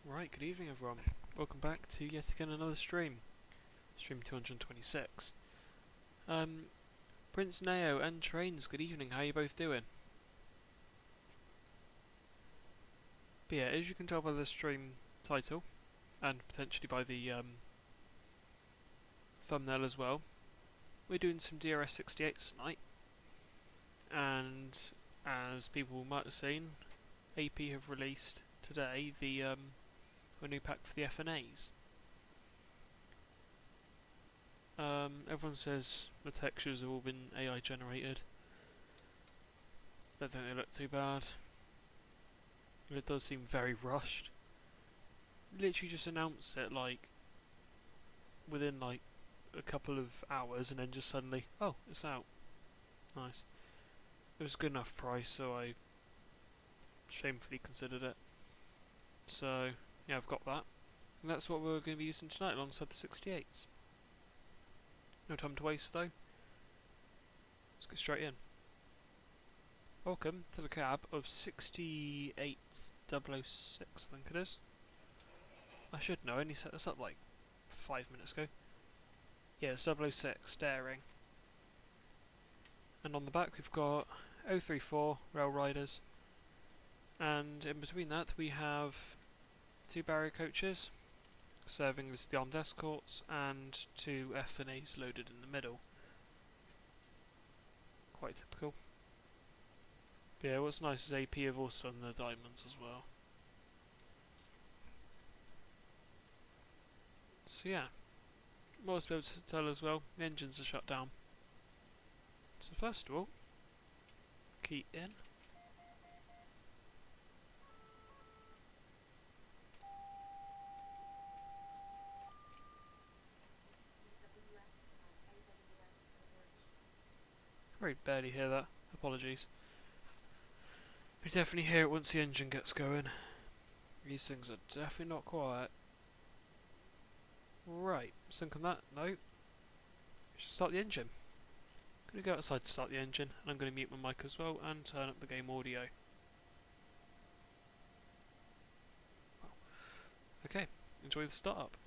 Right, good evening everyone. Welcome back to yet again another stream. Stream 226. Prince Neo and Trains, good evening, how are you both doing? But yeah, as you can tell by the stream title, and potentially by the thumbnail as well, we're doing some DRS 68 tonight. And as people might have seen, AP have released today the a new pack for the FNAs. Everyone says the textures have all been AI generated. Don't think they look too bad. It does seem very rushed. Literally just announced it like within like a couple of hours and then just suddenly, oh, it's out. Nice. It was a good enough price, so I shamefully considered it. So yeah, I've got that. And that's what we're going to be using tonight alongside the 68s. No time to waste though. Let's get straight in. Welcome to the cab of 68006, I think it is. I should know, I only set this up like 5 minutes ago. Yeah, it's 006, staring. And on the back we've got 034 Rail Riders. And in between that we have 2 barrier coaches, serving as the armed escorts, and 2 FNAs loaded in the middle. Quite typical. But yeah, what's nice is AP have also done the diamonds as well. So yeah, what I was able to tell as well, the engines are shut down. So first of all, key in. Very barely hear that, apologies. You definitely hear it once the engine gets going. These things are definitely not quiet. Right, sync on that, no. Should start the engine. I'm going to go outside to start the engine, and I'm going to mute my mic as well and turn up the game audio. Okay, enjoy the startup.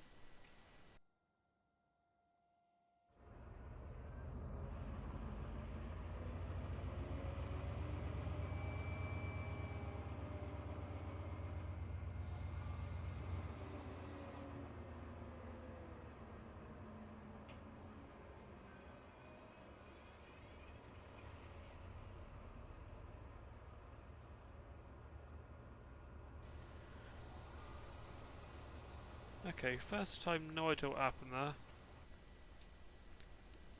Okay, first time, no idea what happened there.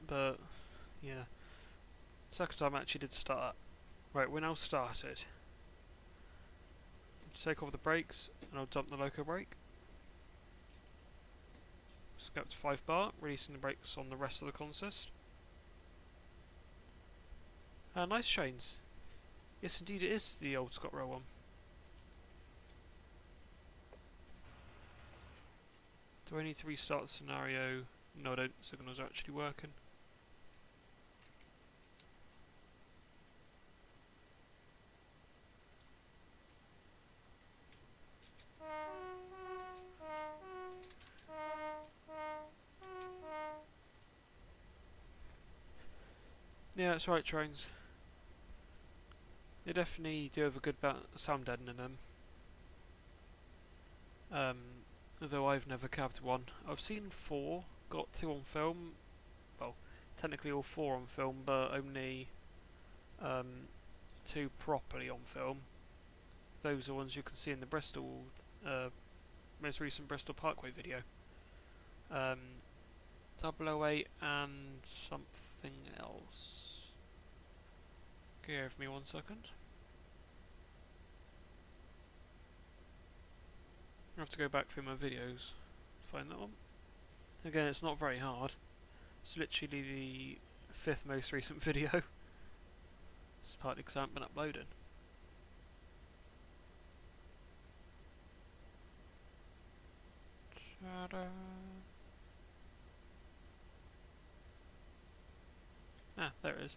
But, yeah. Second time actually did start. Right, we're now started. Take off the brakes, and I'll dump the loco brake. Just go up to 5 bar, releasing the brakes on the rest of the consist. Nice chains. Yes, indeed, it is the old ScotRail one. Do I need to restart the scenario? No, I don't. Signals are actually working. Yeah, that's right, trains. They definitely do have a good sound deadening in them. Though I've never cabbed one. I've seen 4, got 2 on film. Well, technically all 4 on film, but only 2 properly on film. Those are ones you can see in the Bristol, most recent Bristol Parkway video. 008 and something else. Give me 1 second. I have to go back through my videos to find that one. Again, it's not very hard. It's literally the 5th most recent video. It's partly because I haven't been uploading. Ta-da. Ah, there it is.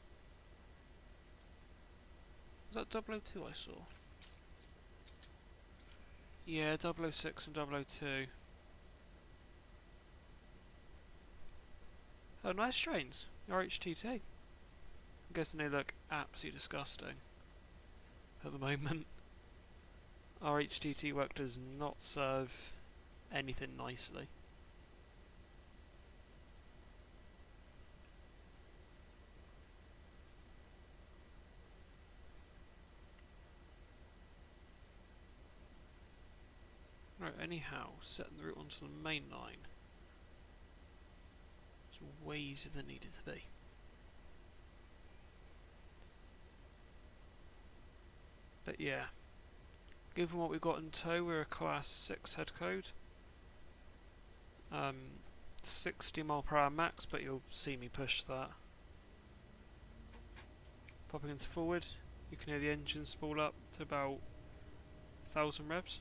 Was that 002 I saw? Yeah, 006 and 002. Oh, nice trains. RHTT. I'm guessing they look absolutely disgusting at the moment. RHTT work does not serve anything nicely. Right, anyhow, setting the route onto the main line. It's way easier than it needed to be. But yeah, given what we've got in tow, we're a class 6 head code. 60 mph max, but you'll see me push that. Popping into forward, you can hear the engine spool up to about 1000 revs.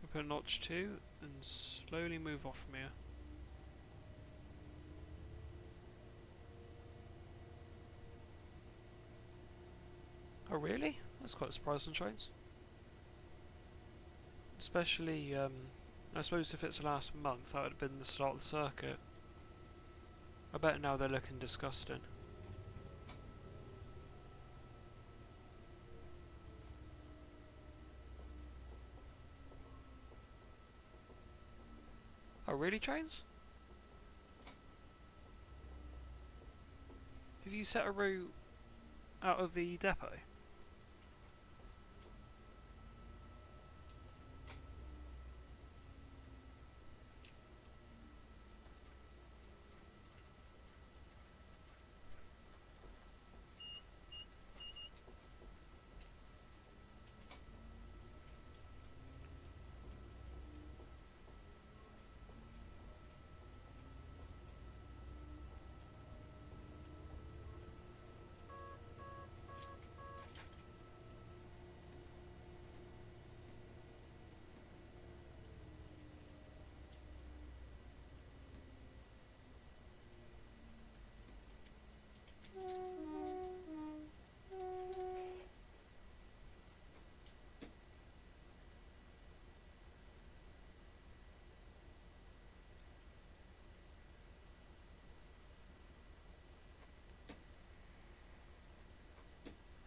We put a notch 2 and slowly move off from here. Oh really? That's quite surprising trains. Especially, I suppose if it's the last month, that would have been the start of the circuit. I bet now they're looking disgusting. Oh really, trains? Have you set a route out of the depot?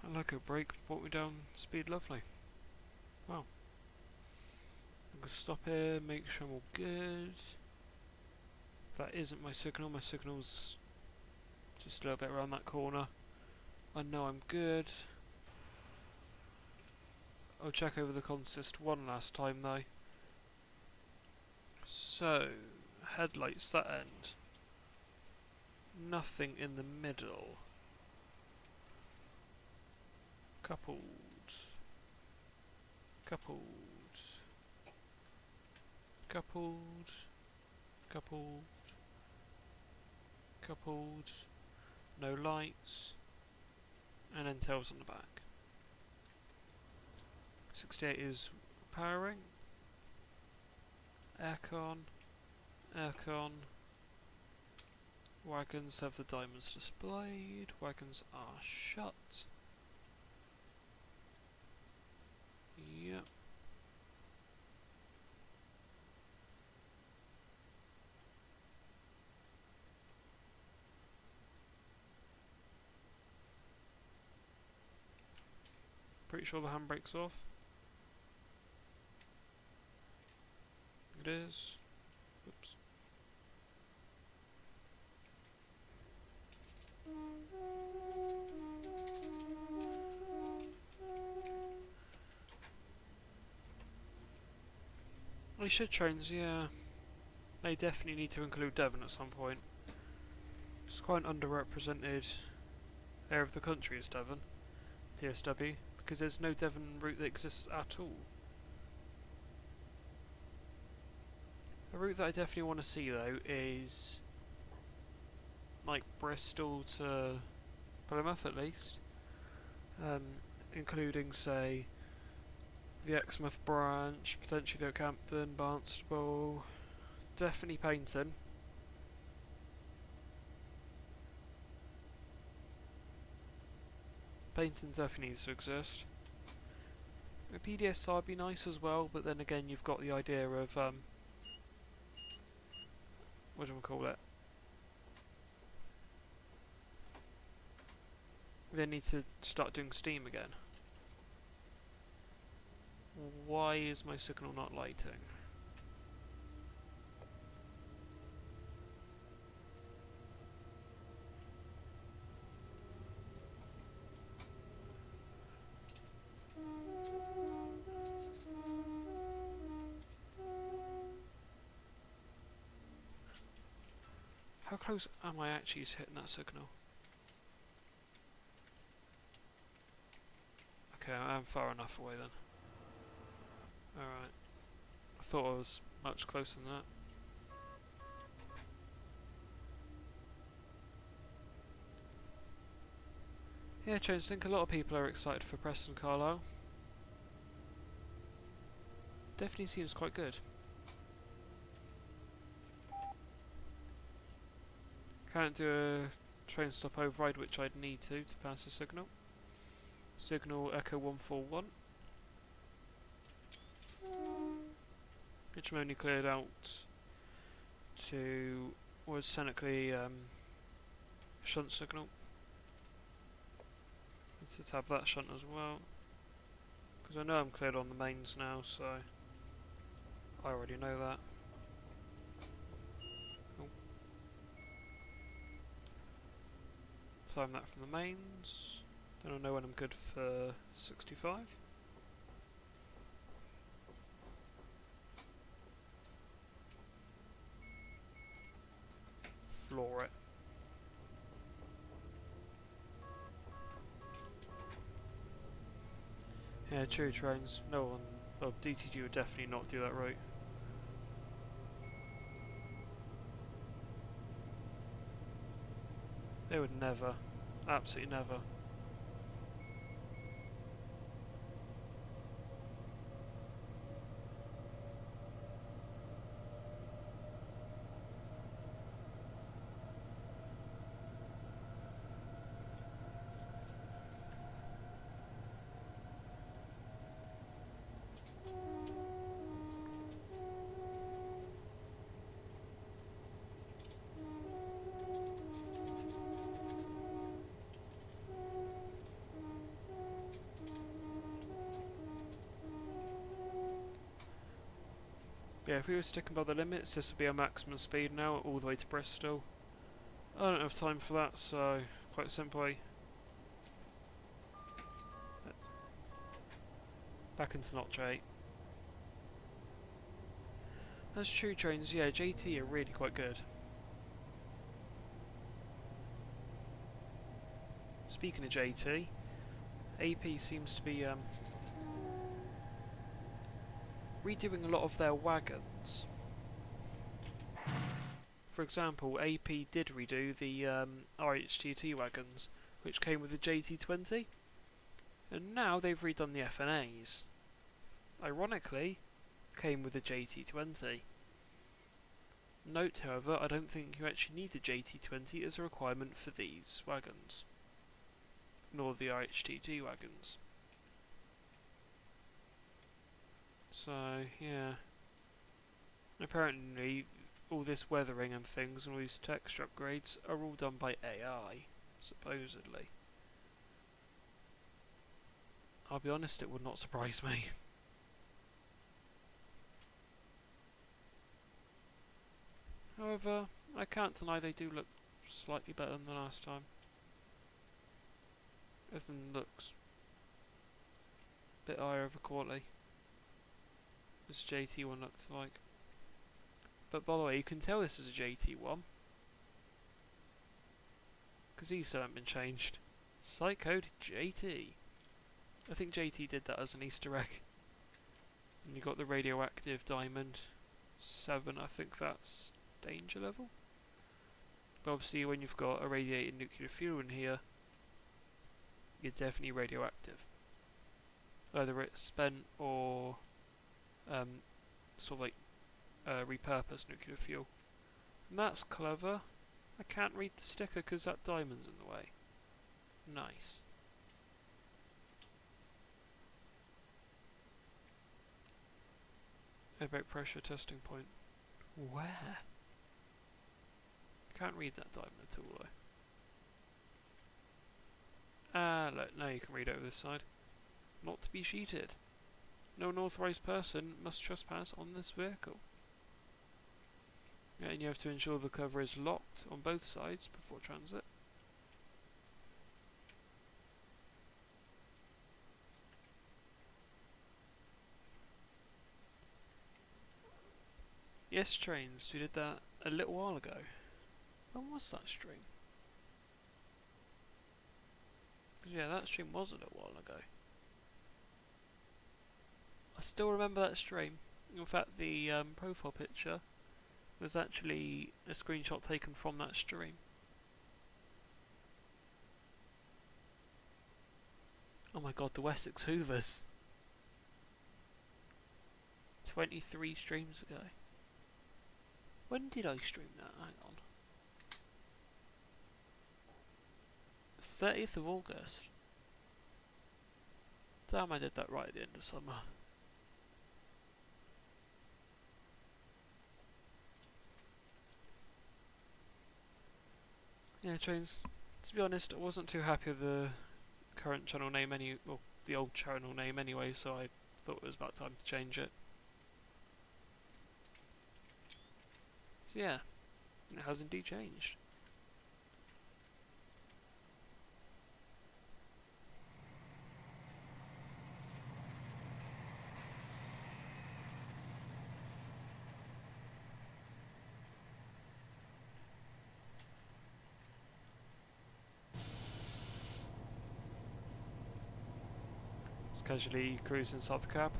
I like a brake, brought me down speed lovely. Wow. I'm going to stop here, make sure I'm all good. That isn't my signal's just a little bit around that corner. I know I'm good. I'll check over the consist one last time though. So, headlights that end. Nothing in the middle. Coupled. Coupled. Coupled. Coupled. Coupled. No lights. And then tails on the back. 68 is powering. Aircon. Aircon. Wagons have the diamonds displayed. Wagons are shut. Yep. Pretty sure the handbrake's off. It is. Oops. They should trains, yeah. They definitely need to include Devon at some point. It's quite an underrepresented area of the country is Devon, TSW, because there's no Devon route that exists at all. A route that I definitely want to see though is like Bristol to Plymouth at least, including say the Exmouth branch, potentially Oakhampton, Barnstable, definitely Paignton. Painting definitely needs to exist. A PDSR would be nice as well, but then again you've got the idea of, what do we call it? They need to start doing Steam again. Why is my signal not lighting? How close am I actually to hitting that signal? Okay, I am far enough away then. Alright. I thought I was much closer than that. Yeah, James, I think a lot of people are excited for Preston Carlisle. Definitely seems quite good. Can't do a train stop override, which I'd need to pass the signal. Signal Echo 141. Which I'm only cleared out to was technically a shunt signal. Let's have that shunt as well. Because I know I'm cleared on the mains now, so I already know that. Oh. Time that from the mains. Then I'll know when I'm good for 65. Floor it. Yeah, true trains. No one. Well, DTG would definitely not do that route. They would never. Absolutely never. Yeah, if we were sticking by the limits, this would be our maximum speed now, all the way to Bristol. I don't have time for that, so quite simply, back into Notch 8. That's true trains, yeah, JT are really quite good. Speaking of JT, AP seems to be redoing a lot of their wagons. For example, AP did redo the RHTT wagons, which came with the JT20, and now they've redone the FNAs. Ironically, came with the JT20. Note, however, I don't think you actually need the JT20 as a requirement for these wagons, nor the RHTT wagons. So, yeah. Apparently, all this weathering and things and all these texture upgrades are all done by AI, supposedly. I'll be honest, it would not surprise me. However, I can't deny they do look slightly better than the last time. Everything looks a bit higher of a quality. This JT one looked like. But by the way, you can tell this is a JT one, because these still haven't been changed. Site code JT. I think JT did that as an Easter egg. And you got the radioactive diamond 7, I think that's danger level. But obviously when you've got irradiated nuclear fuel in here, you're definitely radioactive. Either it's spent or sort of like repurposed nuclear fuel. And that's clever. I can't read the sticker because that diamond's in the way. Nice. Airbag pressure testing point. Where? Can't read that diamond at all though. Look, now you can read over this side. Not to be cheated. No unauthorized person must trespass on this vehicle. Yeah, and you have to ensure the cover is locked on both sides before transit. Yes, trains. We did that a little while ago. When was that stream? Yeah, that stream was a little while ago. I still remember that stream. In fact, the profile picture was actually a screenshot taken from that stream. Oh my god, the Wessex Hoovers. 23 streams ago. When did I stream that? Hang on. 30th of August. Damn, I did that right at the end of summer. Yeah, trains. To be honest, I wasn't too happy with the current channel name well, the old channel name anyway, so I thought it was about time to change it. So yeah, it has indeed changed. Just casually cruise inside the cab.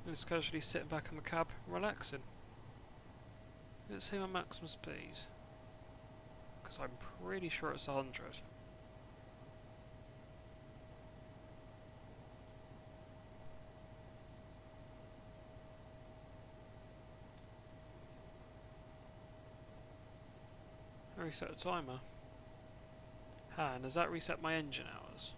Just casually sitting back in the cab, relaxing. Let's see my maximum speed. Because I'm pretty sure it's 100. I reset the timer. And does that reset my engine hours?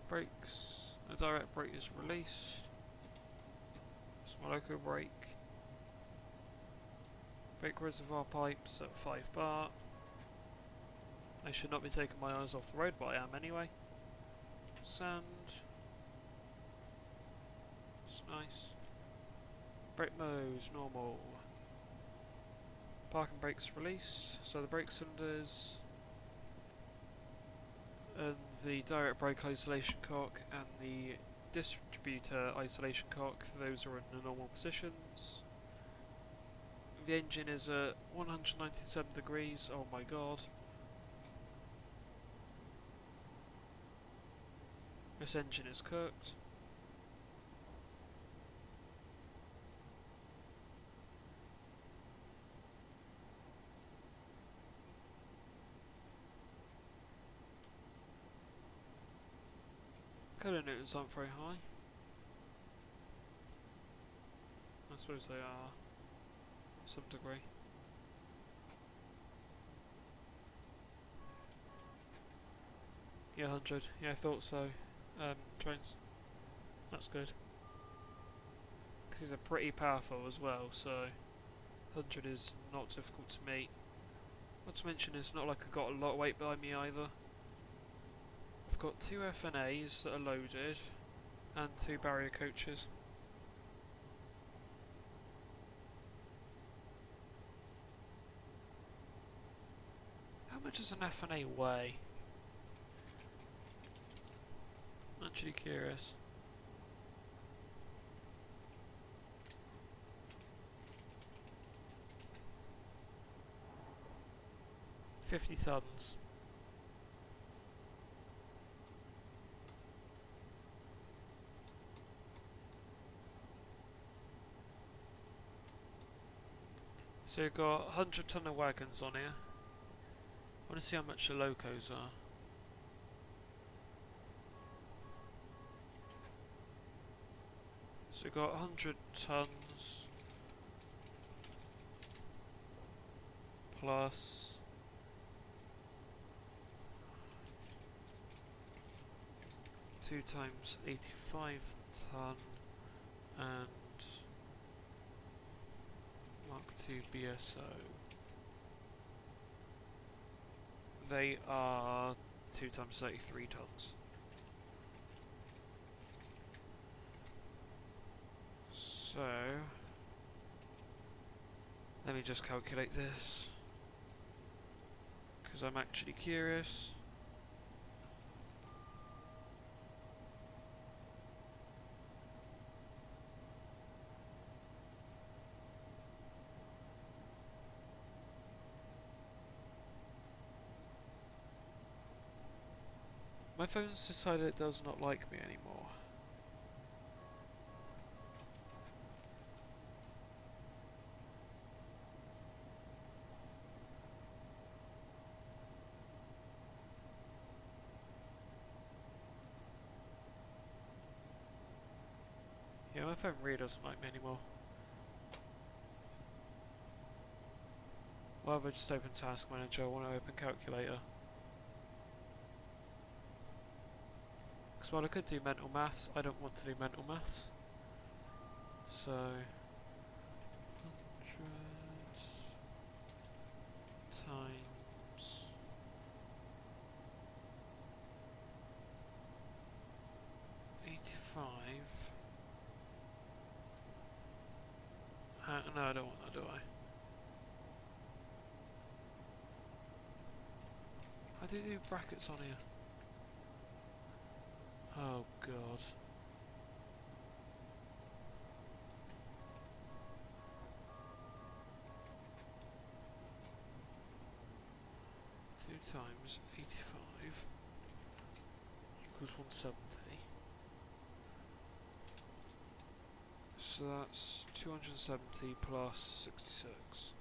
Brakes. The direct brake is released. It's my local brake. Brake reservoir pipes at 5 bar. I should not be taking my eyes off the road, but I am anyway. Sand. It's nice. Brake modes, normal. Parking brakes released. So the brake cylinders and the direct brake isolation cock and the distributor isolation cock, those are in the normal positions. The engine is at 197 degrees, oh my god. This engine is cooked. Kilonewtons aren't very high. I suppose they are, to some degree. Yeah, 100. Yeah, I thought so. Trains. That's good. Because these are pretty powerful as well, so 100 is not difficult to meet. Not to mention it's not like I've got a lot of weight behind me either. I've got 2 FNAs that are loaded and 2 barrier coaches. How much does an FNA weigh? I'm actually curious. 50 tons. So you've got 100-tonner wagons on here. I want to see how much the locos are. So we've got 100 tons plus 2 times 85 ton and Mark II BSO. They are 2 times 33 tons. So let me just calculate this, because I'm actually curious. My phone's decided it does not like me anymore. Yeah, my phone really doesn't like me anymore. Why have I just opened Task Manager? I want to open Calculator. Because while I could do mental maths, I don't want to do mental maths. So 100 times 85. No, I don't want that, do I? I do brackets on here. Oh god. Two times 85 equals 170. So that's 270 plus 66.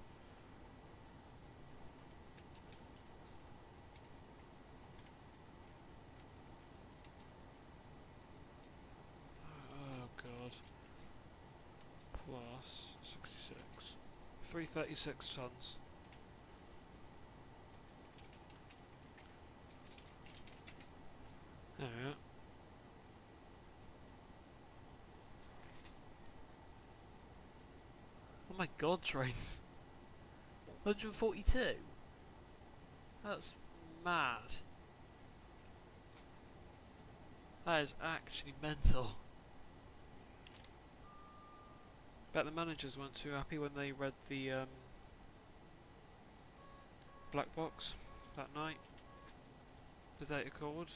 Oh god. Plus 66. 336 tons. There we are. Oh my god, trains. 142? That's mad. That is actually mental. Bet the managers weren't too happy when they read the black box that night. The data cord.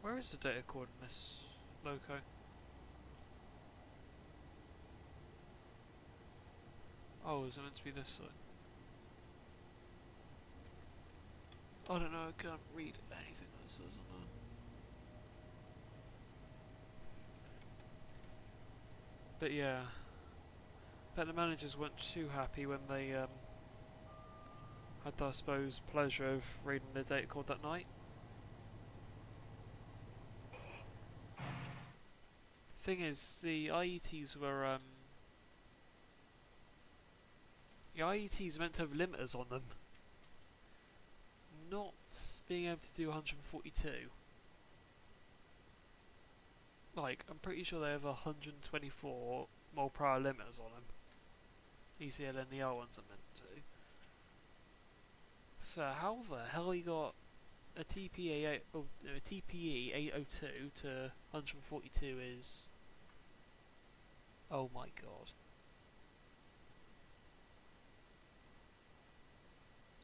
Where is the data cord in this loco? Oh, is it meant to be this side? I don't know, I can't read anything that says on that. But yeah, bet the managers weren't too happy when they had the, I suppose, pleasure of reading the data cord that night. Thing is, the IETs were meant to have limiters on them. Not being able to do 142. Like, I'm pretty sure they have 124 mile per hour limiters on them. ECLNER ones are meant to. So how the hell you got a TPE 802 to 142 is... Oh my god.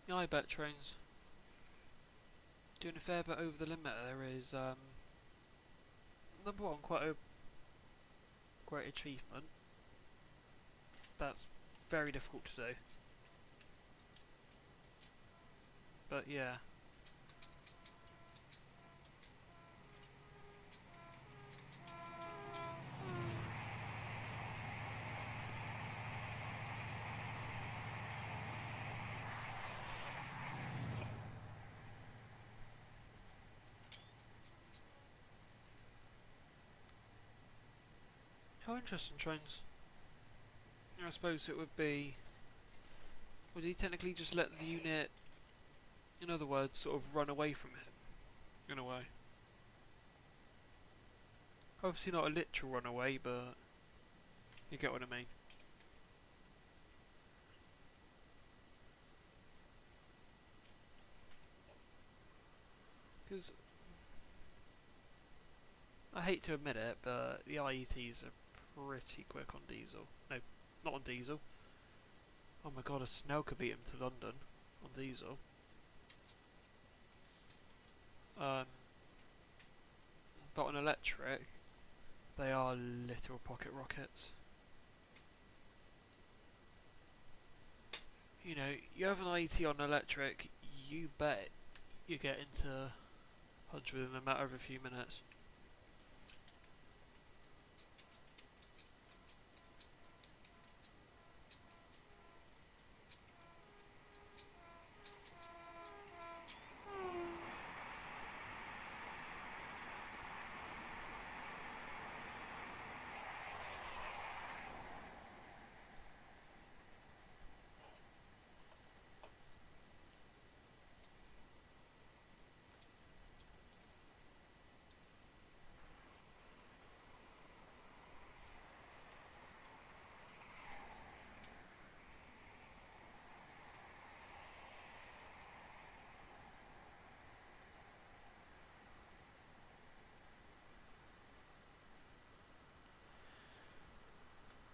Yeah, I bet trains. Doing a fair bit over the limiter is number one, quite a great achievement. That's very difficult to do. But yeah. How interesting, trains. I suppose it would be... Would he technically just let the unit, in other words, sort of run away from him? In a way. Obviously not a literal runaway, but... You get what I mean. Because... I hate to admit it, but the IETs are pretty quick on diesel. No, not on diesel. Oh my god, a Snell could beat him to London on diesel. But on electric, they are literal pocket rockets. You know, you have an IET on electric, you bet you get into 100 in a matter of a few minutes.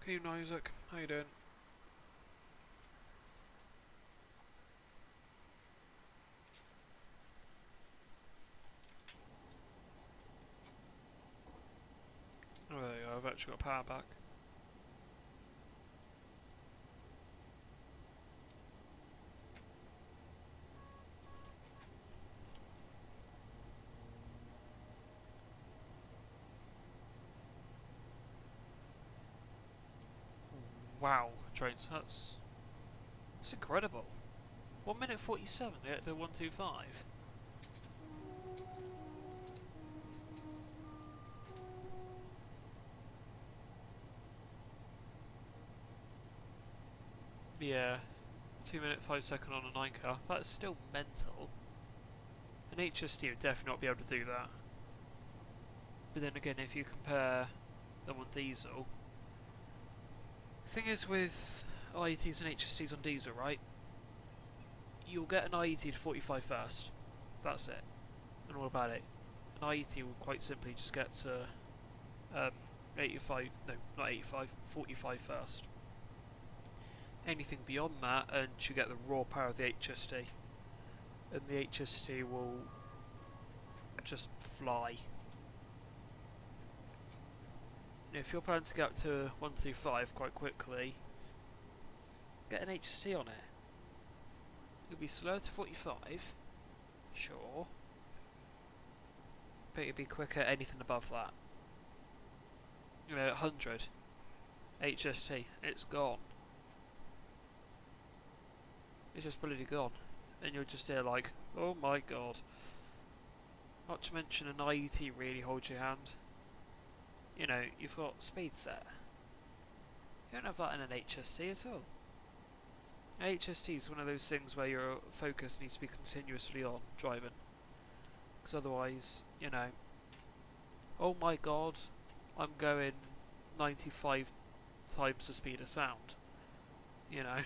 Good evening, Isaac. How you doing? Oh, there you go. I've actually got power back. Wow, trains. That's incredible. 1 minute 47 at the 125. Yeah, 2 minute 5 second on a 9 car. That's still mental. An HST would definitely not be able to do that. But then again, if you compare them on diesel, the thing is with IETs and HSTs on diesel, right? You'll get an IET to 45 first. That's it. And all about it. An IET will quite simply just get to 85, no, not 85, 45 first. Anything beyond that, and you get the raw power of the HST. And the HST will just fly. If you're planning to get up to 125 quite quickly, get an HST on it. You'll be slow to 45, sure, but you'll be quicker at anything above that. You know, 100 HST, it's gone. It's just bloody gone. And you're just there like, oh my god. Not to mention an IET really holds your hand. You know, you've got speed set. You don't have that in an HST at all. An HST is one of those things where your focus needs to be continuously on driving. Because otherwise, you know, oh my god, I'm going 95 times the speed of sound. You know.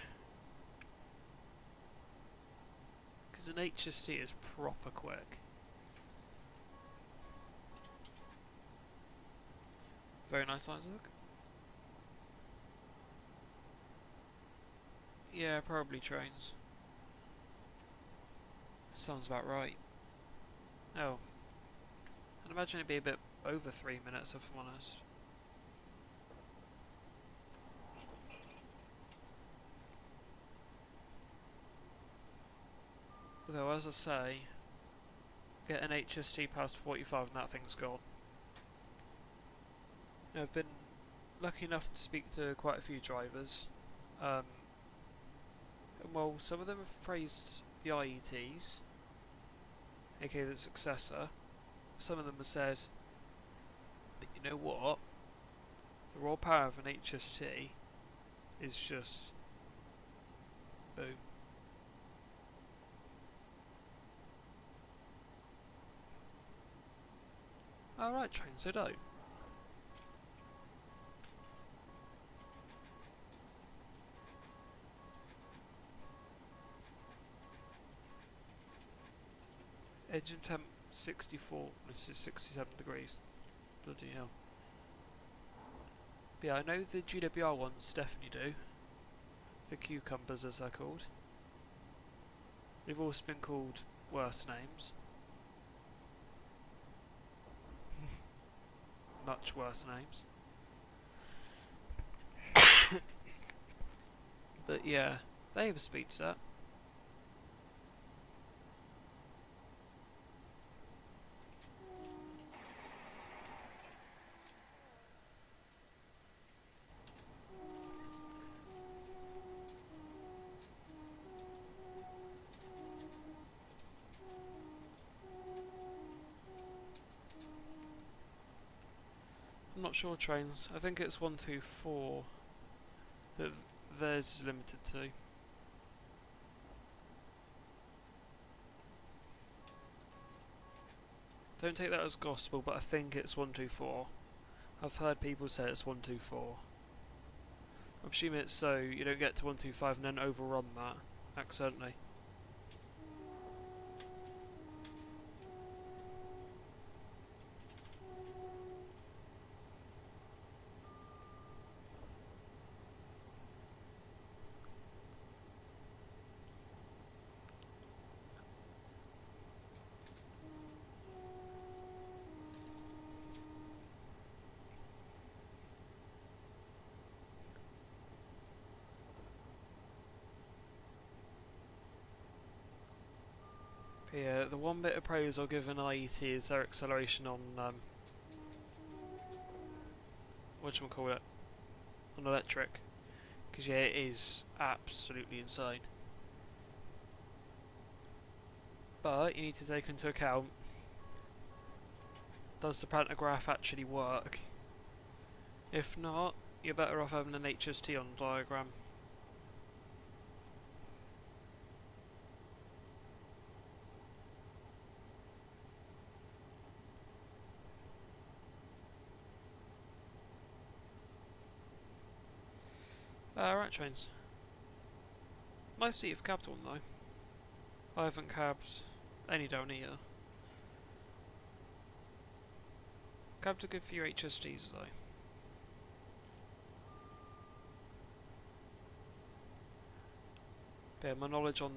Because an HST is proper quick. Very nice, Isaac. Yeah, probably trains. Sounds about right. Oh. I'd imagine it'd be a bit over 3 minutes if I'm honest. Although, as I say, get an HST past 45 and that thing's gone. Now, I've been lucky enough to speak to quite a few drivers. And while some of them have praised the IETs, aka the successor, some of them have said, but you know what? The raw power of an HST is just boom. Alright, train, so don't. Engine temp 64, this is 67 degrees. Bloody hell. But yeah, I know the GWR ones definitely do. The cucumbers, as they're called. They've also been called worse names. Much worse names. But yeah, they have a speed set. I'm not sure trains. I think it's 124 that theirs is limited to. Don't take that as gospel, but I think it's 124. I've heard people say it's 124. I'm assuming it's so you don't get to 125 and then overrun that accidentally. But yeah, the one bit of praise I'll give an IET is their acceleration on whatchamacallit, on electric, because yeah, it is absolutely insane. But you need to take into account, does the pantograph actually work? If not, you're better off having an HST on the diagram. Right trains. Nice that you've cabbed one though. I haven't cabbed any down here. Cabbed a good few HSTs though. But yeah, my knowledge on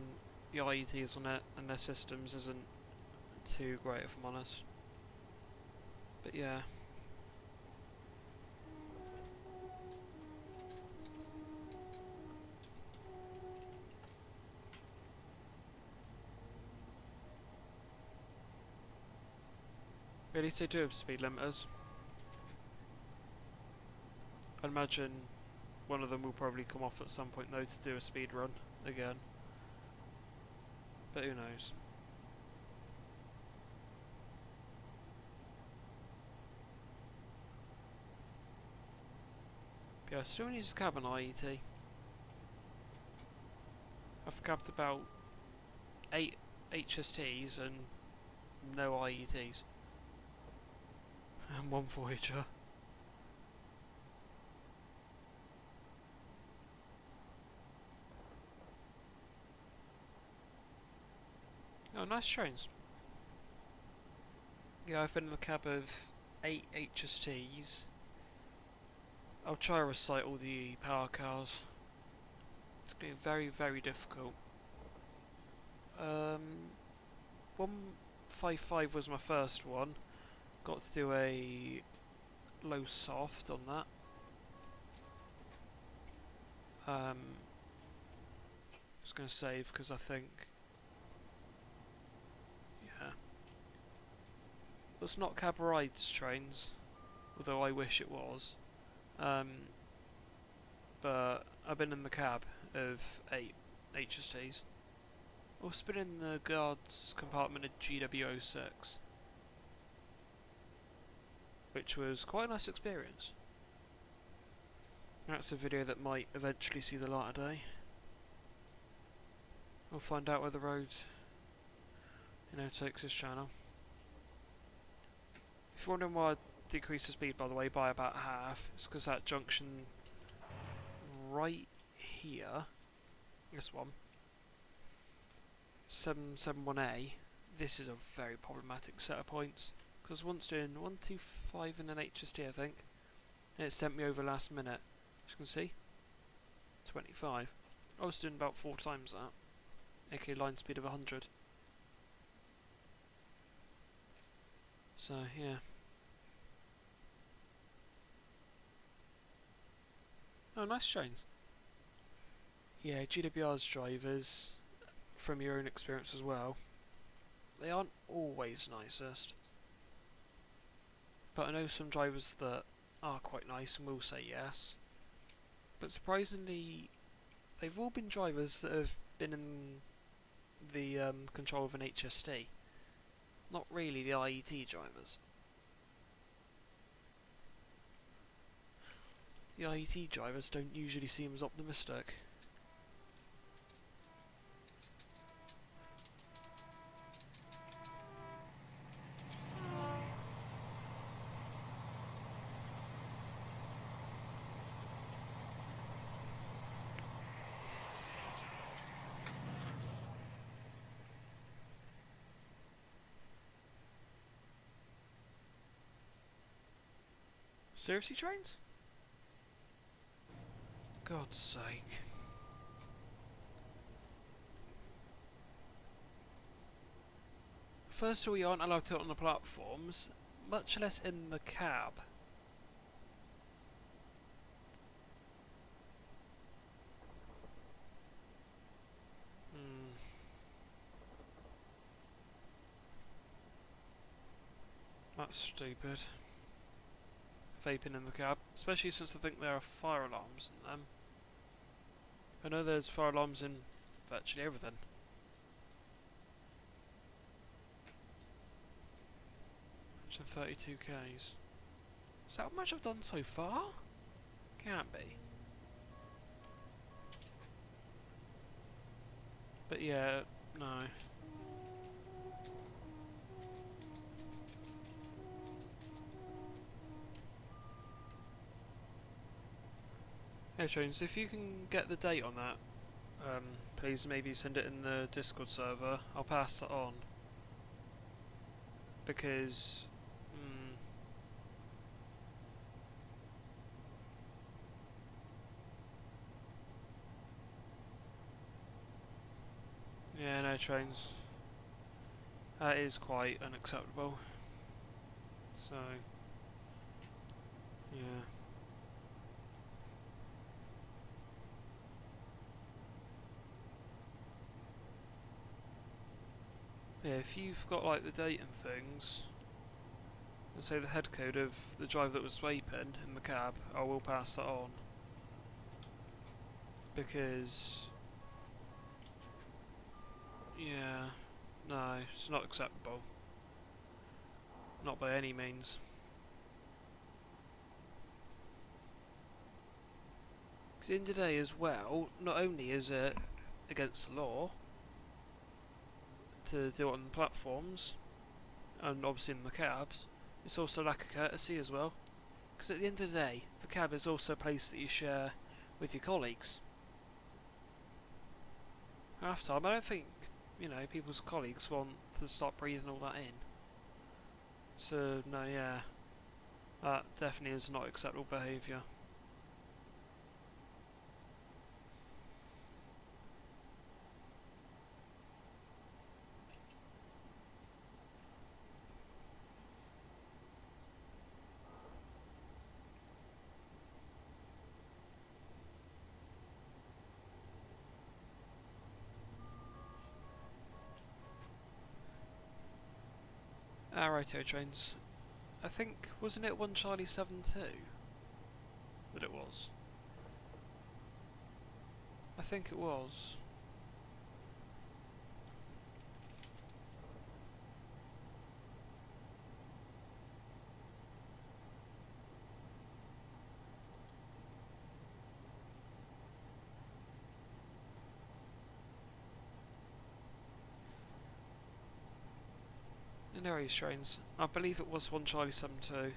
the IETs on it and their systems isn't too great if I'm honest. But yeah. At least they do have speed limiters. I'd imagine one of them will probably come off at some point though to do a speed run again. But who knows. But yeah, I still need to cab an IET. I've cabbed about 8 HSTs and no IETs. And one Voyager. Oh, nice trains. Yeah, I've been in the cab of 8 HSTs. I'll try to recite all the power cars. It's going to be very, very difficult. 155 was my first one. Got to do a low soft on that. Just going to save because I think It's not cab rides trains, although I wish it was. But I've been in the cab of 8 HSTs. I've also been in the guards compartment of GW06, which was quite a nice experience. That's a video that might eventually see the light of day. We'll find out where the road, takes this channel. If you're wondering why I decreased the speed, by the way, by about half, it's because that junction right here, this one, 771A, this is a very problematic set of points. Because once doing 125 in an HST, I think, and it sent me over last minute. As you can see, 25. I was doing about 4 times that, aka line speed of 100. So yeah. Oh, nice trains. Yeah, GWR's drivers, from your own experience as well, they aren't always nicest. But I know some drivers that are quite nice and will say yes. But surprisingly, they've all been drivers that have been in the control of an HST. Not really the IET drivers. The IET drivers don't usually seem as optimistic. Seriously, trains? God's sake. First of all, you aren't allowed to on the platforms, much less in the cab. That's stupid. Vaping in the cab, especially since I think there are fire alarms in them. I know there's fire alarms in virtually everything. So 32 Ks. Is that how much I've done so far? Can't be. But yeah, no. Yeah, trains, if you can get the date on that, please maybe send it in the Discord server. I'll pass that on. Because yeah, no, trains. That is quite unacceptable. So yeah. Yeah, if you've got like the date and things, and say the head code of the driver that was vaping in the cab, I will pass that on. Because yeah, no, it's not acceptable. Not by any means. Because at the end of the day as well, not only is it against the law to do it on the platforms, and obviously in the cabs, it's also lack of courtesy as well. Because at the end of the day, the cab is also a place that you share with your colleagues. Half time, I don't think, people's colleagues want to start breathing all that in. So, no, yeah, that definitely is not acceptable behaviour. Righto trains. I think, wasn't it 1 Charlie 7-2 that it was? I think it was. In area trains. I believe it was 1 Charlie 7-2.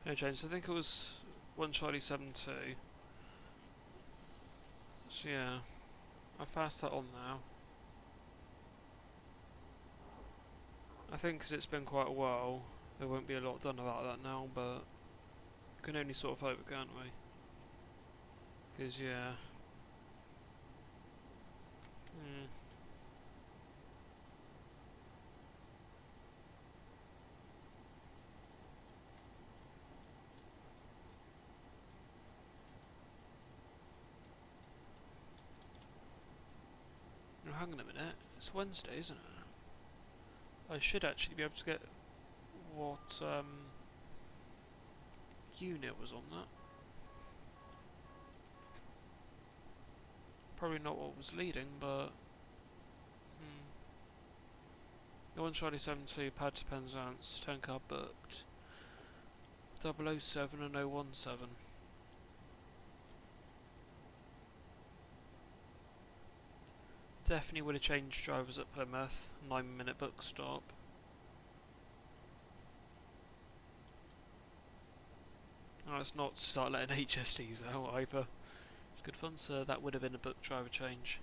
No change. I think it was 1 Charlie 7-2. So yeah, I've passed that on now. I think because it's been quite a while, there won't be a lot done about that now, but we can only sort of hope, can't we? Because yeah. No, hang on a minute. It's Wednesday, isn't it? I should actually be able to get what unit was on that. Probably not what was leading, but the 1 Charlie 7-2 pad to Penzance, 10 car booked. 007 and 017. Definitely would have changed drivers at Plymouth. 9-minute book stop. Oh, it's not to start letting HSDs out either. It's good fun, so that would have been a book driver change.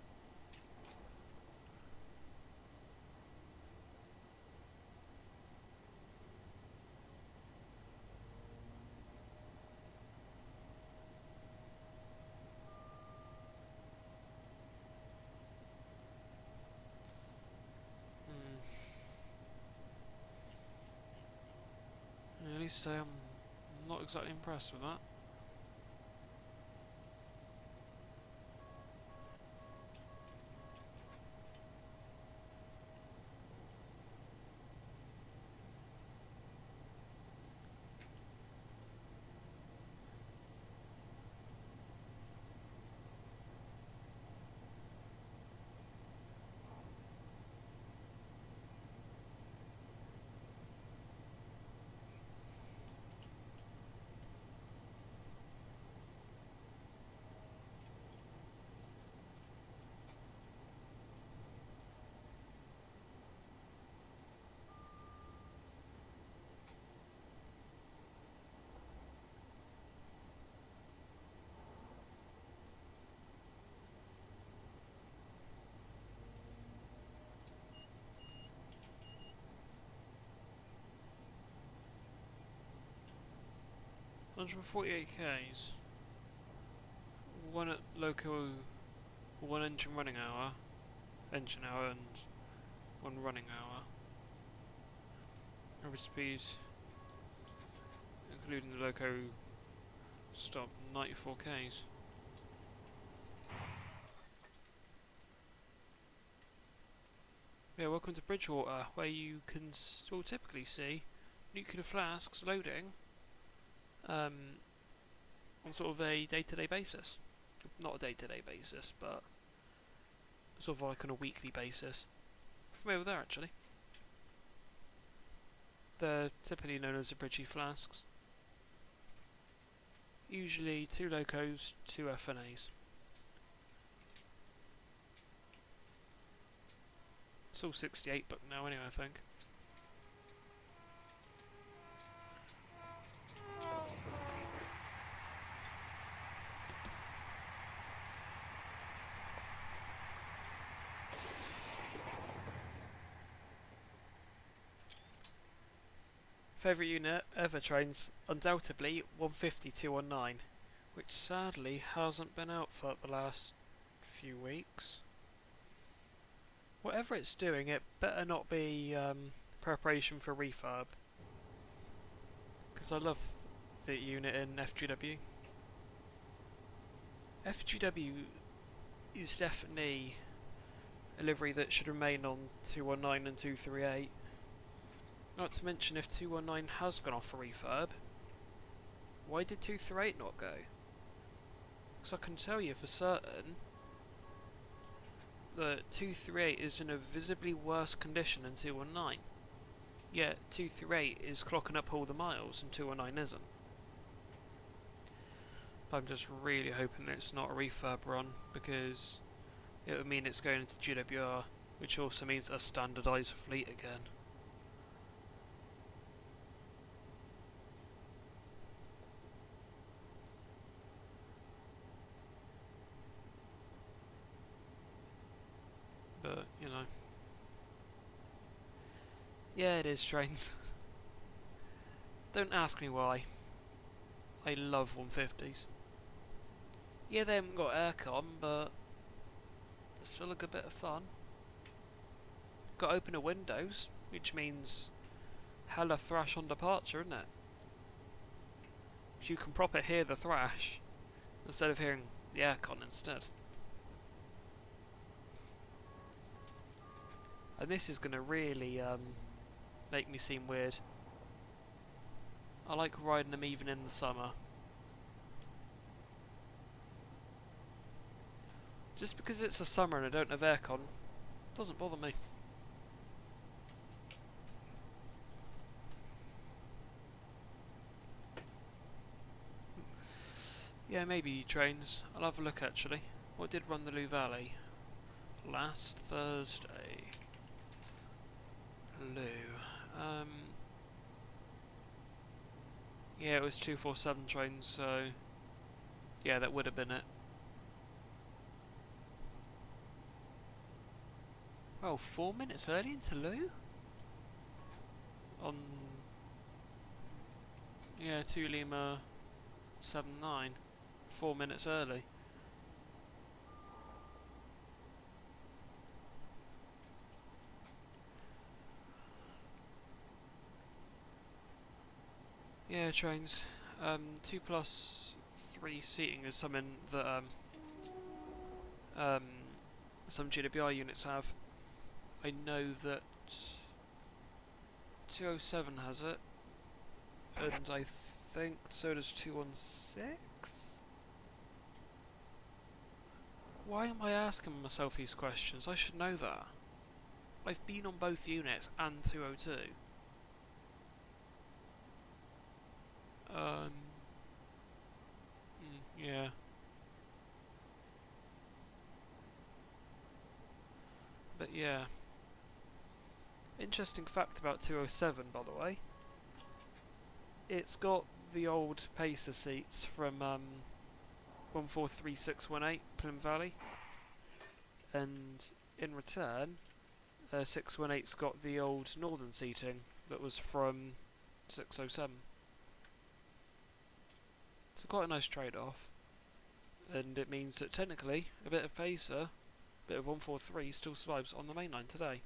At least I'm not exactly impressed with that. Hundred 48 Ks. One at loco, one engine running hour, and one running hour. Average speed, including the loco stop, 94 Ks. Yeah, welcome to Bridgewater, where you can still typically see nuclear flasks loading on sort of a day-to-day basis. Not a day-to-day basis, but sort of like on a weekly basis. From over there, actually. They're typically known as the Bridgie flasks. Usually 2 locos, 2 FNAs. It's all 68 book now anyway, I think. Favourite unit ever trains, undoubtedly 150-219, which sadly hasn't been out for the last few weeks. Whatever it's doing, it better not be preparation for refurb, because I love the unit in FGW. FGW is definitely a livery that should remain on 219 and 238. Not to mention, if 219 has gone off for refurb, why did 238 not go? Because I can tell you for certain that 238 is in a visibly worse condition than 219. Yet 238 is clocking up all the miles and 219 isn't. But I'm just really hoping that it's not a refurb run, because it would mean it's going into GWR, which also means a standardised fleet again. But, you know. Yeah, it is trains. Don't ask me why. I love 150s. Yeah, they haven't got aircon, but it's still a good bit of fun. Got opener windows, which means hella thrash on departure, isn't it? You can proper hear the thrash instead of hearing the aircon instead. And this is going to really make me seem weird. I like riding them even in the summer. Just because it's a summer and I don't have aircon doesn't bother me. Yeah, maybe trains. I'll have a look actually. What did run the Lou Valley? Last Thursday. Lou. Yeah, it was 247 trains, so yeah, that would have been it. Well, 4 minutes early into Lou? On... yeah, 2 Lima 79. 4 minutes early. Yeah, trains. 2+3 seating is something that some GWR units have. I know that 207 has it, and I think so does 216? Why am I asking myself these questions? I should know that. I've been on both units and 202. Yeah. But yeah. Interesting fact about 207, by the way. It's got the old Pacer seats from 143618 Plym Valley, and in return, 618's got the old Northern seating that was from 607. It's quite a nice trade-off, and it means that technically a bit of Pacer, a bit of 143 still survives on the main line today.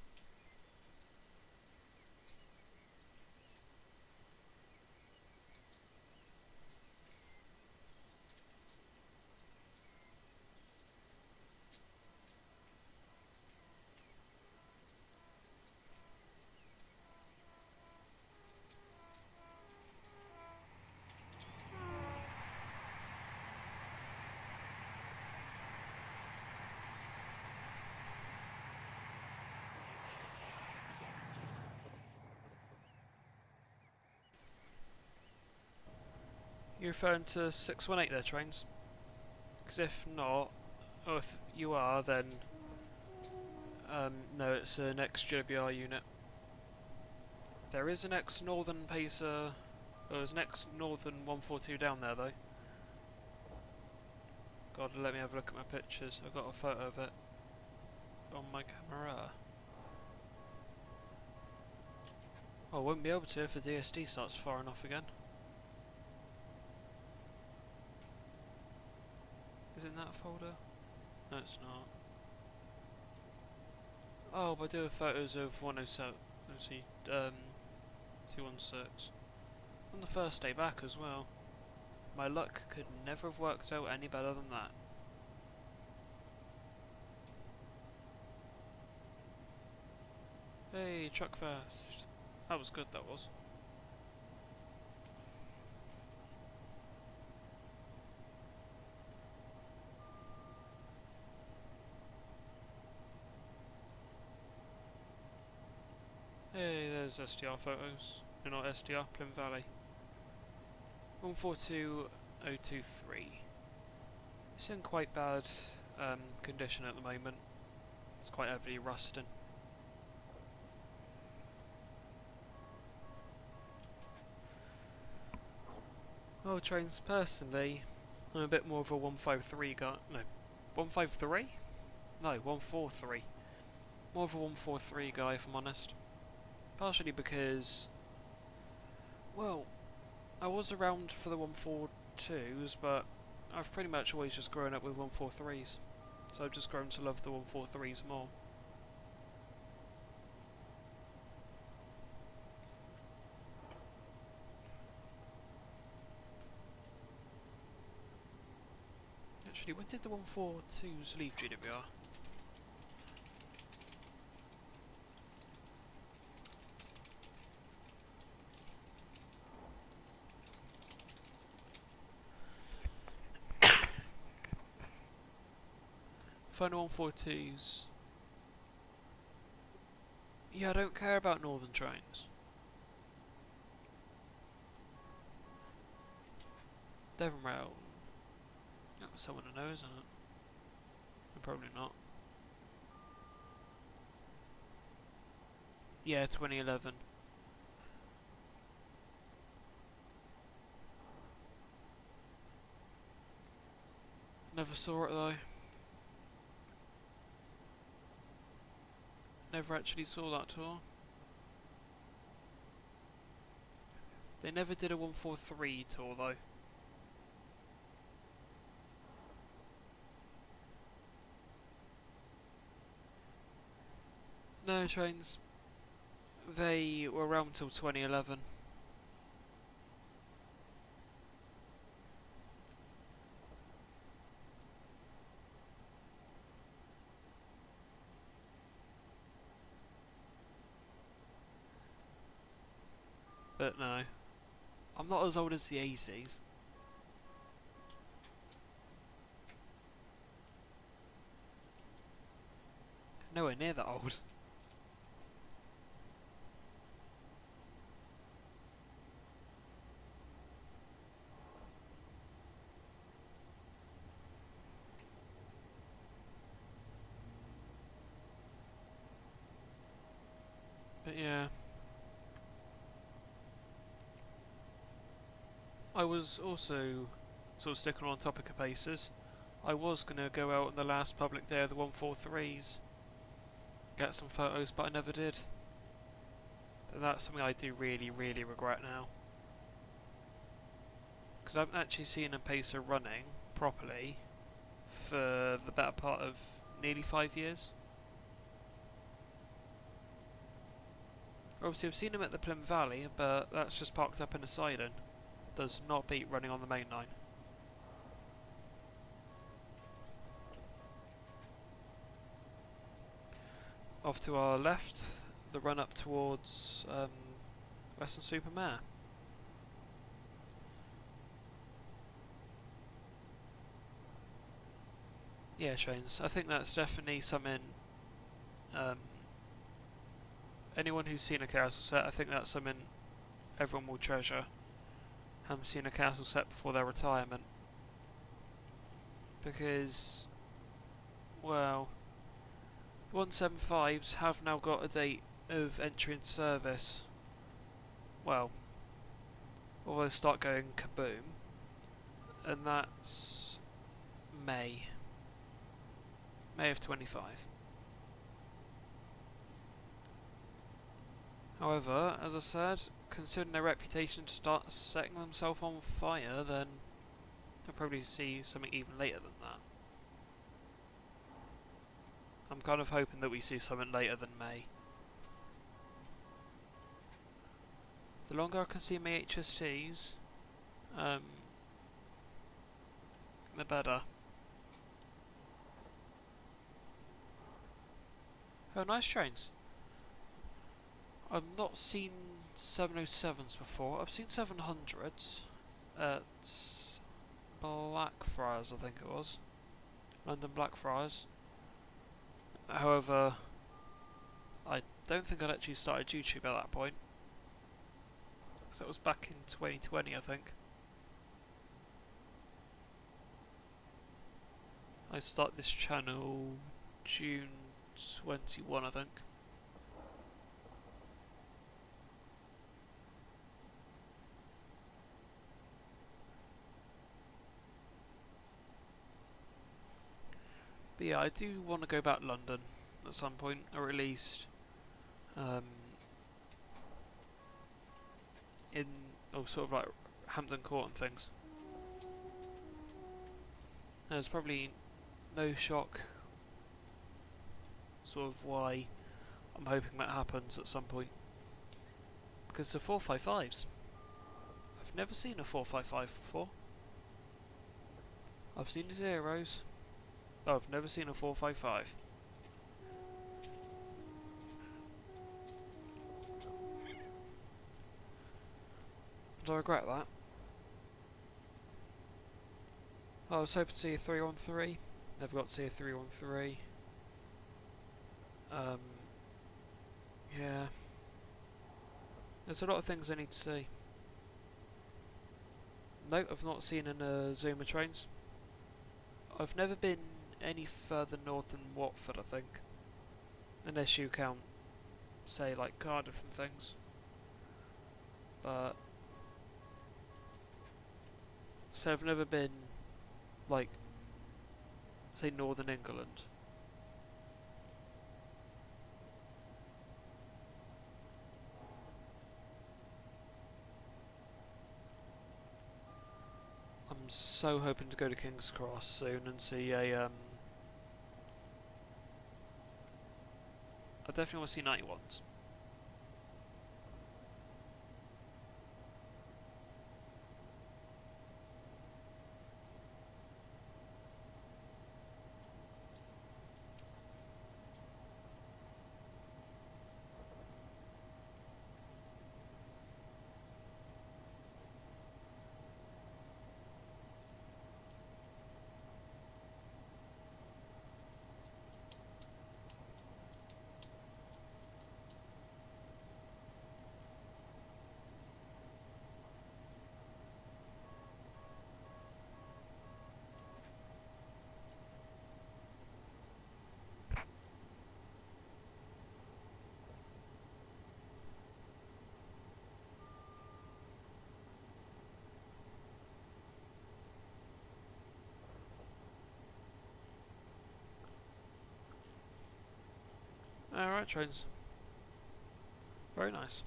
You're referring to 618 there, trains? Because if not, or if you are, then no, it's an ex-GWR unit. There is an ex-Northern Pacer, or there's an ex-Northern 142 down there though. God, let me have a look at my pictures. I've got a photo of it on my camera. Well, I won't be able to if the DSD starts firing off again. Is it in that folder? No, it's not. Oh, but I do have photos of 107. Let's see, 216. On the first day back as well. My luck could never have worked out any better than that. Hey, truck fast. That was good, that was. Hey, there's SDR photos. No, not SDR, Plymouth Valley. 142023. It's in quite bad condition at the moment. It's quite heavily rusting. Oh, trains, personally, I'm a bit more of a 153 guy. No, 153? No, 143. More of a 143 guy, if I'm honest. Partially because, well, I was around for the 142s, but I've pretty much always just grown up with 143s. So I've just grown to love the 143s more. Actually, when did the 142s leave GWR? Final 142s. Yeah, I don't care about northern trains. Devon Rail. That's someone to know, isn't it? Probably not. Yeah, 2011. Never saw it though. Never actually saw that tour. They never did a 143 tour though. No trains. They were around till 2011. But no. I'm not as old as the 80s. Nowhere near that old. But yeah. I was also sort of sticking on topic of paces. I was going to go out on the last public day of the 143s. Get some photos, but I never did. But that's something I do really, really regret now. Because I haven't actually seen a pacer running properly for the better part of nearly 5 years. Obviously I've seen him at the Plymouth Valley, but that's just parked up in a siding. Does not beat running on the main line. Off to our left, the run up towards Western-super-Mare. Yeah, trains. I think that's definitely something. Anyone who's seen a carousel set, I think that's something everyone will treasure. Haven't seen a carousel set before their retirement. Because, well, 175s have now got a date of entry into service. Well, or they'll start going kaboom, and that's May of 25. However, as I said, considering their reputation to start setting themselves on fire, then I'll probably see something even later than that. I'm kind of hoping that we see something later than May. The longer I can see my HSTs, the better. Oh, nice trains. I've not seen 707s before. I've seen 700s at Blackfriars, I think it was. London Blackfriars. However, I don't think I'd actually started YouTube at that point. Because that was back in 2020, I think. I started this channel June 21, I think. But yeah, I do want to go back to London at some point, or at least in sort of like Hampton Court and things. There's probably no shock sort of why I'm hoping that happens at some point. Because the 455s, I've never seen a 455 before. I've seen the zeros, but I've never seen a 455. And I regret that. I was hoping to see a 313. Never got to see a 313. Yeah. There's a lot of things I need to see. No, I've not seen any Zuma trains. I've never been any further north than Watford, I think. Unless you count, say, like Cardiff and things. But so I've never been, like, say, Northern England. I'm so hoping to go to King's Cross soon and see a I definitely want to see 91s. Alright, trains. Very nice.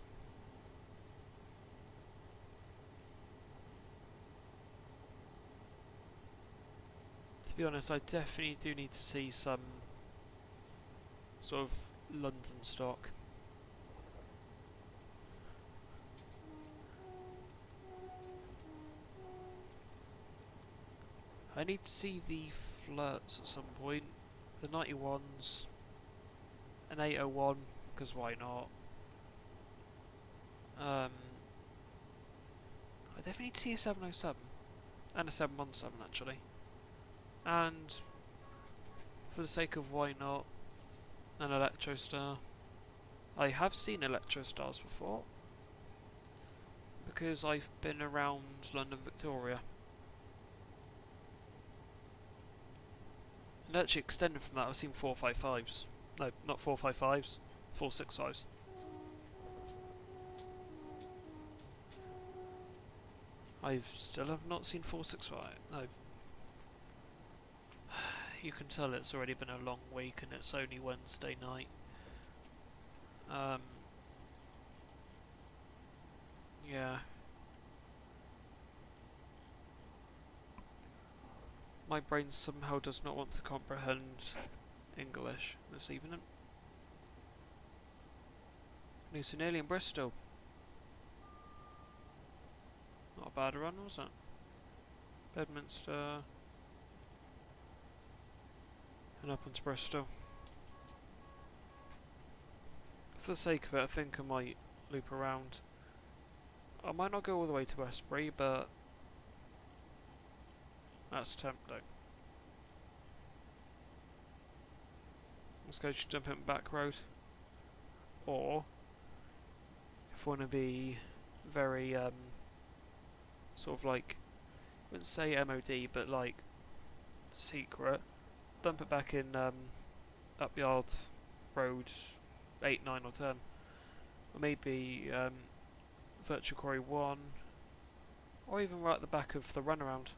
To be honest, I definitely do need to see some sort of London stock. I need to see the flirts at some point. The 91s. An 801, because why not? I definitely need to see a 707. And a 717, actually. And for the sake of why not, an Electrostar. I have seen Electrostars before, because I've been around London Victoria. And actually extended from that, I've seen 455s. No, not 455s, 465s. I still have not seen 465. No. You can tell it's already been a long week and it's only Wednesday night. Yeah. My brain somehow does not want to comprehend English this evening. New so nearly in Bristol. Not a bad run, was it? Bedminster. And up into Bristol. For the sake of it, I think I might loop around. I might not go all the way to Westbury, but that's tempting. Let's go just jump in back road. Or, if I want to be very, sort of like, I wouldn't say MOD, but like, secret, dump it back in, Upyard Road 8, 9 or 10. Or maybe, Virtual Quarry 1, or even right at the back of the runaround.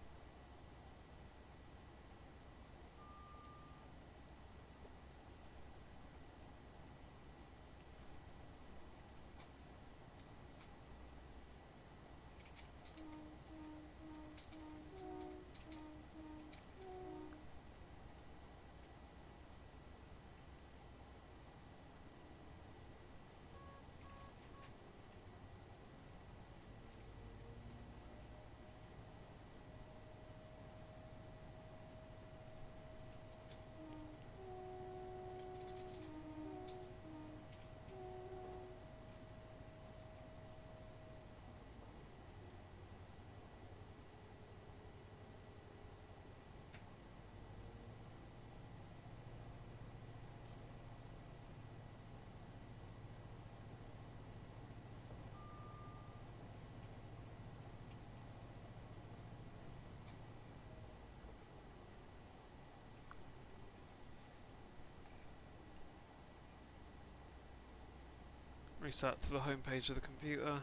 Reset to the home page of the computer.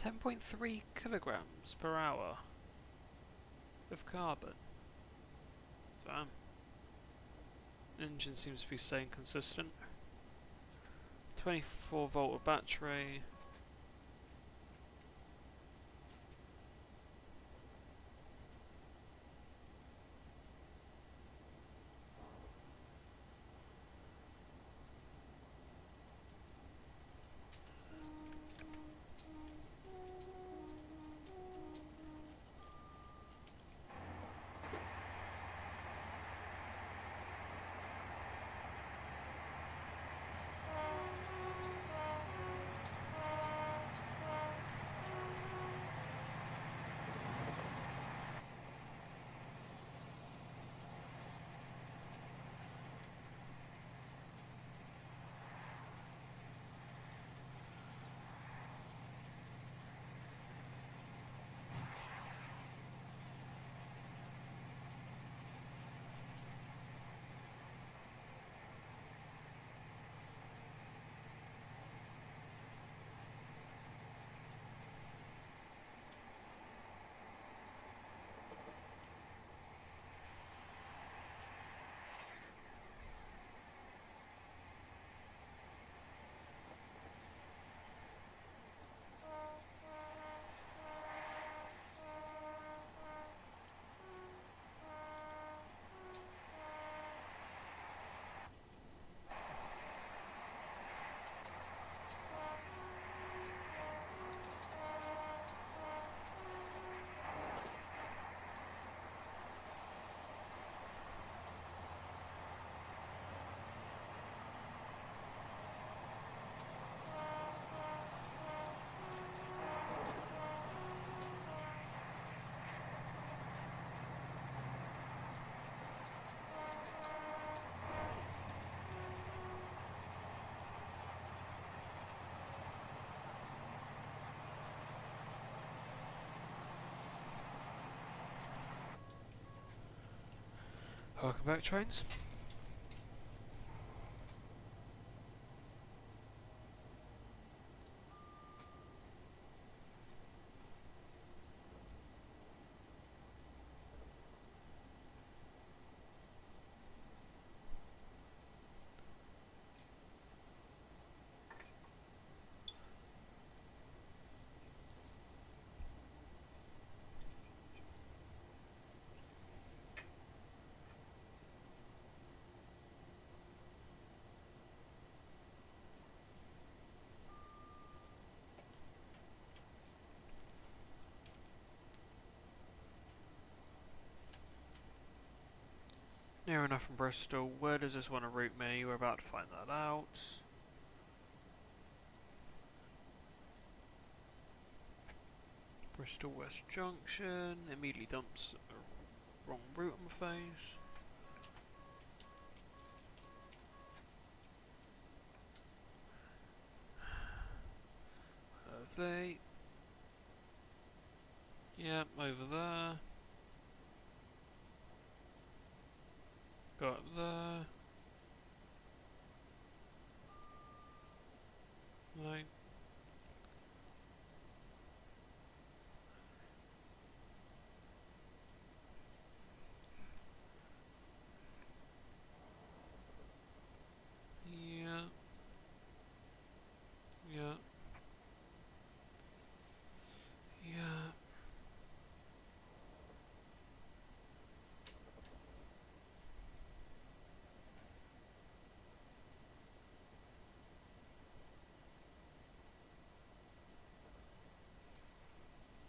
10.3 kilograms per hour of carbon. Damn. Engine seems to be staying consistent. 24-volt battery. Welcome back, trains. Near enough from Bristol. Where does this want to route me? We're about to find that out. Bristol West Junction. Immediately dumps a wrong route on my face. Lovely. Yep, over there. Go up there. No. Yeah. Yeah. Yeah.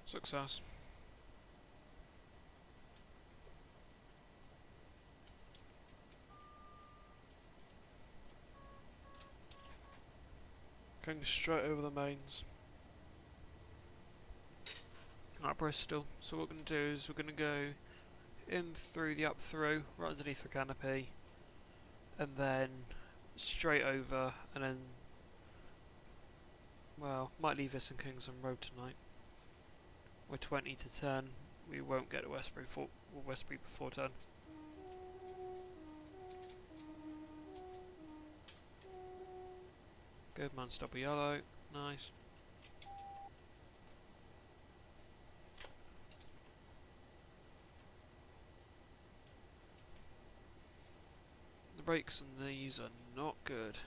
Success. Going straight over the mains. At Bristol. So what we're going to do is we're going to go in through the up through, right underneath the canopy, and then straight over, and then, well, might leave this in Kingsland Road tonight. We're 20 to 10. We won't get to Westbury before 10. Good man, stop a yellow. Nice. The brakes on these are not good.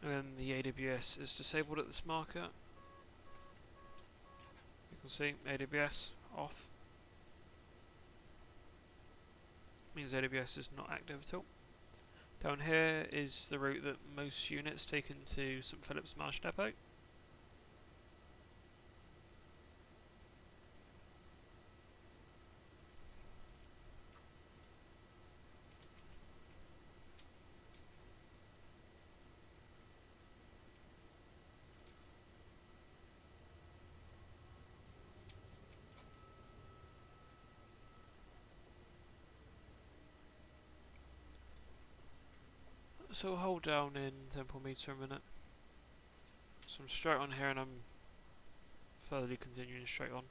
And then the AWS is disabled at this marker. You can see AWS off. Means AWS is not active at all. Down here is the route that most units take into St Philip's Marsh Depot. So we'll hold down in Temple Meter a minute. So I'm straight on here and I'm furtherly continuing straight on.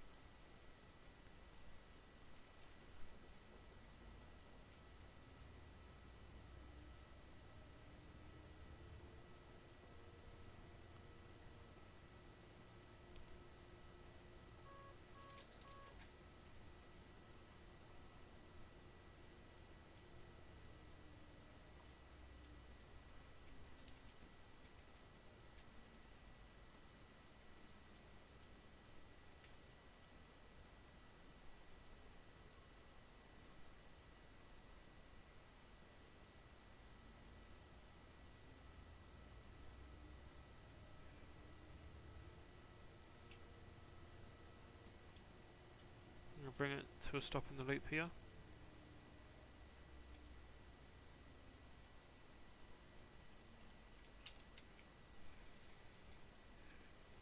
I'll bring it to a stop in the loop here.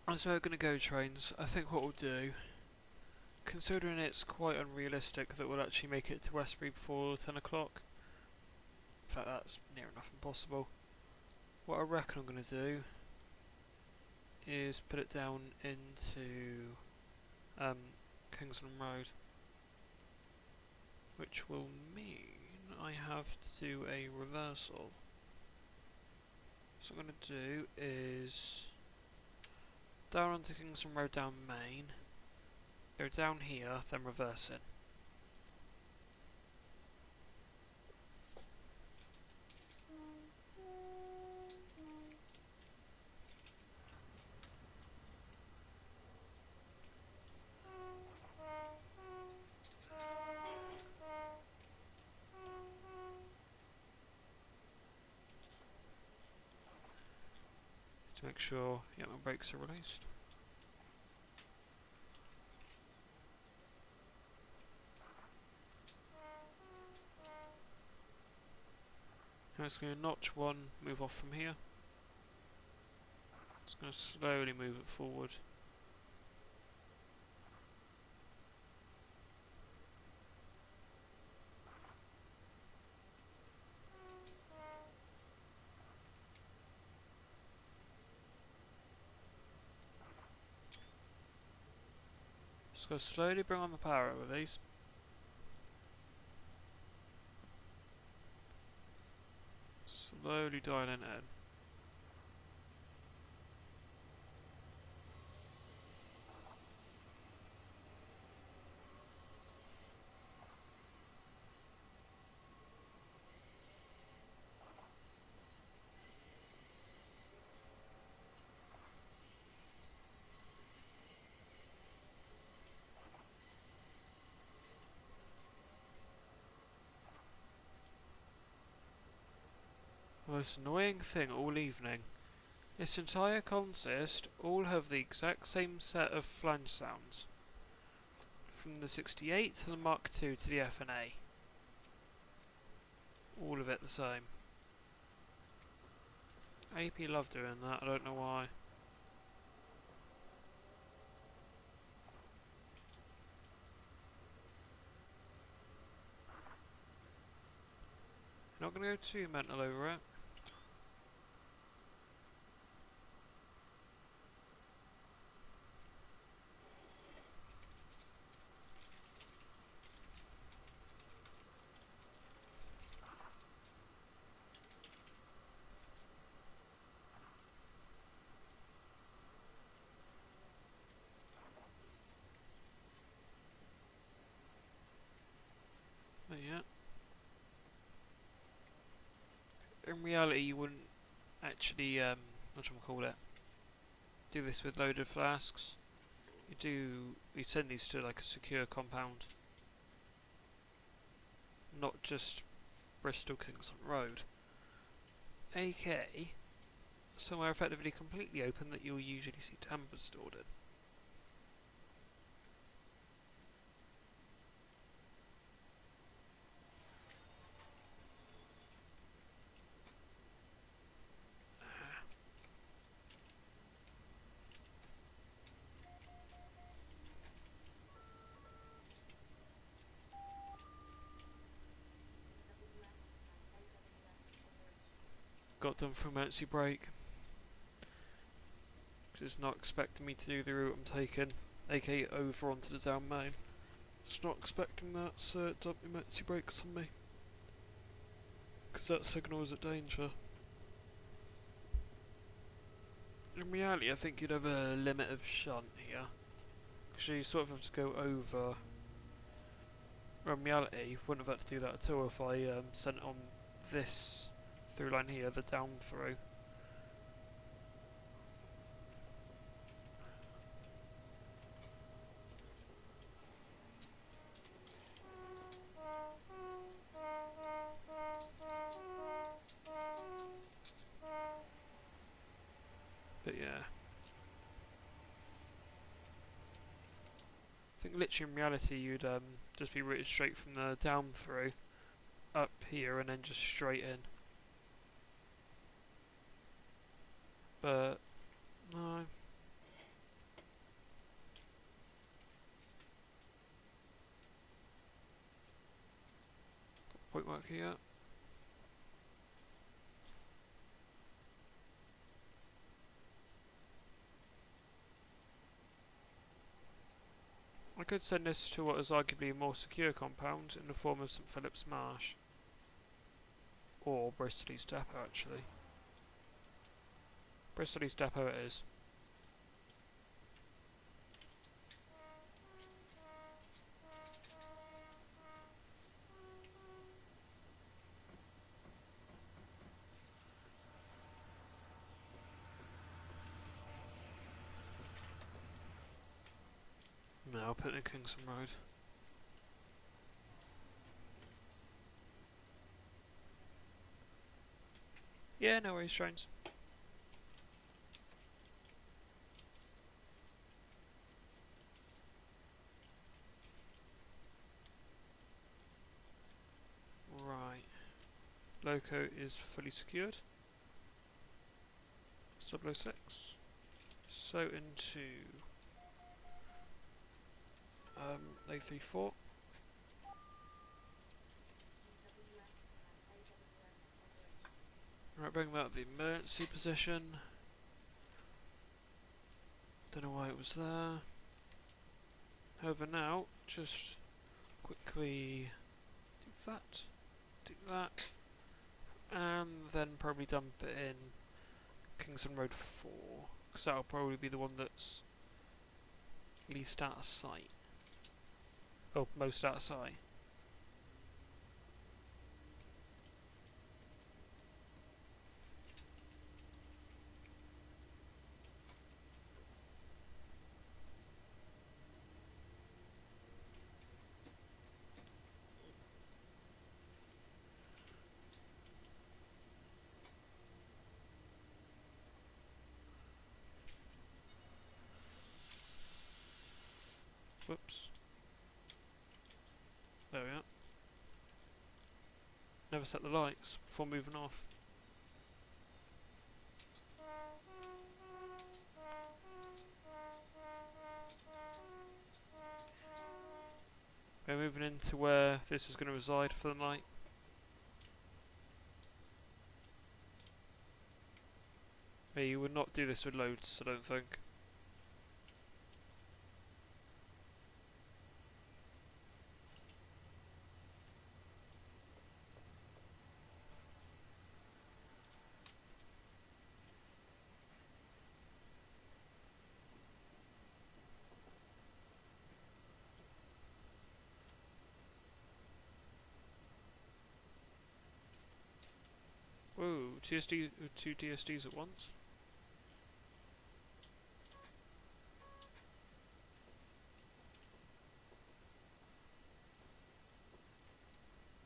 As we're going to go, trains, I think what we'll do, considering it's quite unrealistic that we'll actually make it to Westbury before 10 o'clock, in fact that's near enough impossible, what I reckon I'm going to do is put it down into Kingsland Road, which will mean I have to do a reversal. So what I'm going to do is down onto Kingsland Road down Main, go down here, then reverse it. to make sure my brakes are released. Now it's going to notch one, move off from here. It's going to slowly move it forward. Just going to slowly bring on the power with these. Slowly dial in. The most annoying thing all evening. This entire consist all have the exact same set of flange sounds. From the 68 to the Mark II to the F&A. All of it the same. AP love doing that, I don't know why. Not going to go too mental over it. But yeah. In reality, you wouldn't actually, do this with loaded flasks. You send these to like a secure compound. Not just Bristol Kingston Road. AK, somewhere effectively completely open that you'll usually see tampers stored in. Got done for emergency brake. Because it's not expecting me to do the route I'm taking, aka over onto the down main. It's not expecting that, so it dumped emergency brakes on me. Because that signal is a danger. In reality, I think you'd have a limit of shunt here. Because you sort of have to go over. Well, in reality, you wouldn't have had to do that at all if I sent on this through line here, the down through. But yeah. I think literally in reality you'd just be routed straight from the down through up here and then just straight in. But no. Point mark here. I could send this to what is arguably a more secure compound in the form of St Philip's Marsh. Or Bristol East Depot actually. Bristol East Depot it is. No, I'll put it in Kingston Road. Yeah, no worries, trains. loco is fully secured. It's 006. So into A34. Right, bring that to the emergency position. Don't know why it was there. However, now just quickly do that, and then probably dump it in Kingston Road 4, because that'll probably be the one that's least out of sight. Oh, most out of sight. Whoops. There we are. Never set the lights before moving off. We're moving into where this is going to reside for the night. You would not do this with loads, I don't think. Whoa, TSD, two TSDs at once?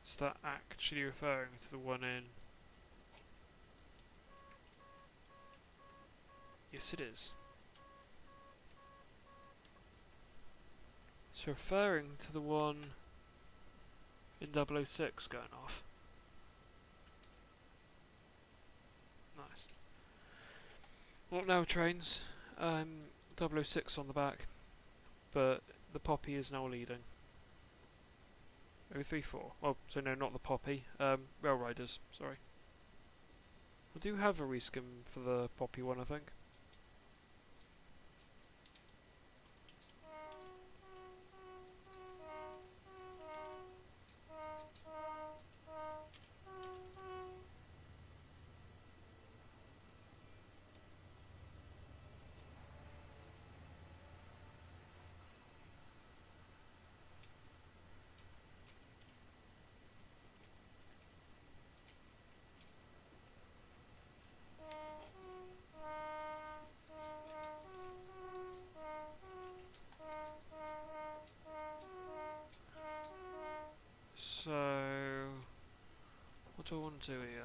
Is that actually referring to the one in... Yes, it is. It's referring to the one in 006 going off. Nice. Well, now trains. 006 on the back, but the Poppy is now leading. 034. Oh, so no, not the Poppy. Rail Riders, sorry. I do have a reskin for the Poppy one, I think. So, what do I want to do here?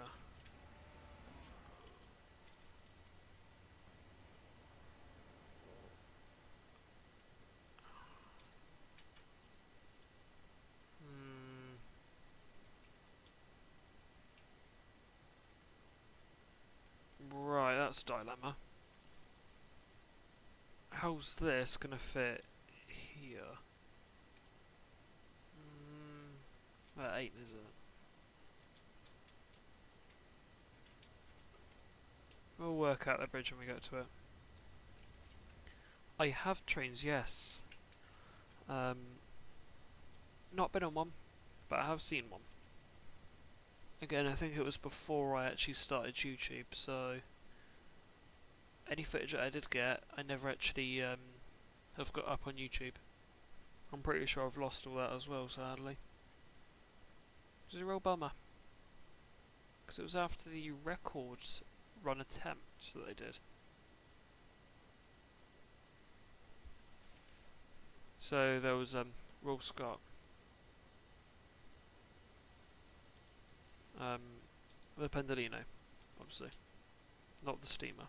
Right, that's a dilemma. How's this gonna fit here? That ain't, is it? We'll work out the bridge when we get to it. I have trains, yes. Not been on one, but I have seen one. Again, I think it was before I actually started YouTube, so any footage that I did get, I never actually have got up on YouTube. I'm pretty sure I've lost all that as well, sadly. Which is a real bummer. Because it was after the records run attempt that they did. So there was Will Scott. The Pendolino, obviously. Not the steamer.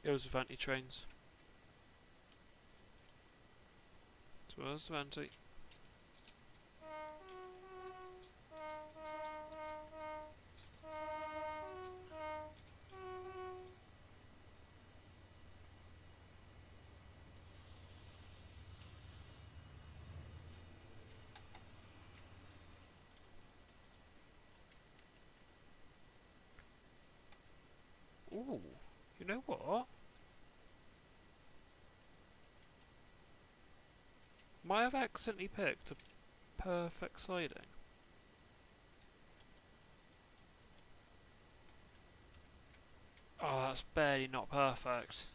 It was Avanti trains. So it was Avanti. know what? Might have accidentally picked a perfect siding. Oh, that's barely not perfect.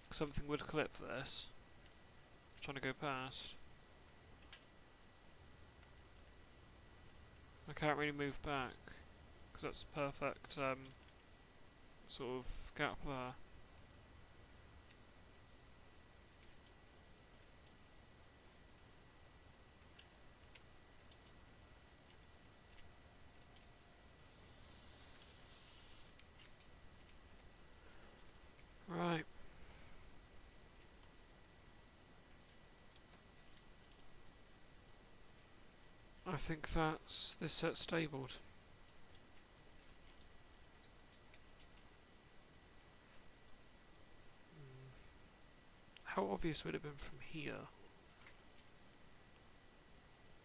Something would clip this. Trying to go past. I can't really move back because that's perfect sort of gap there. Right. I think that's this set stabled. How obvious would it have been from here?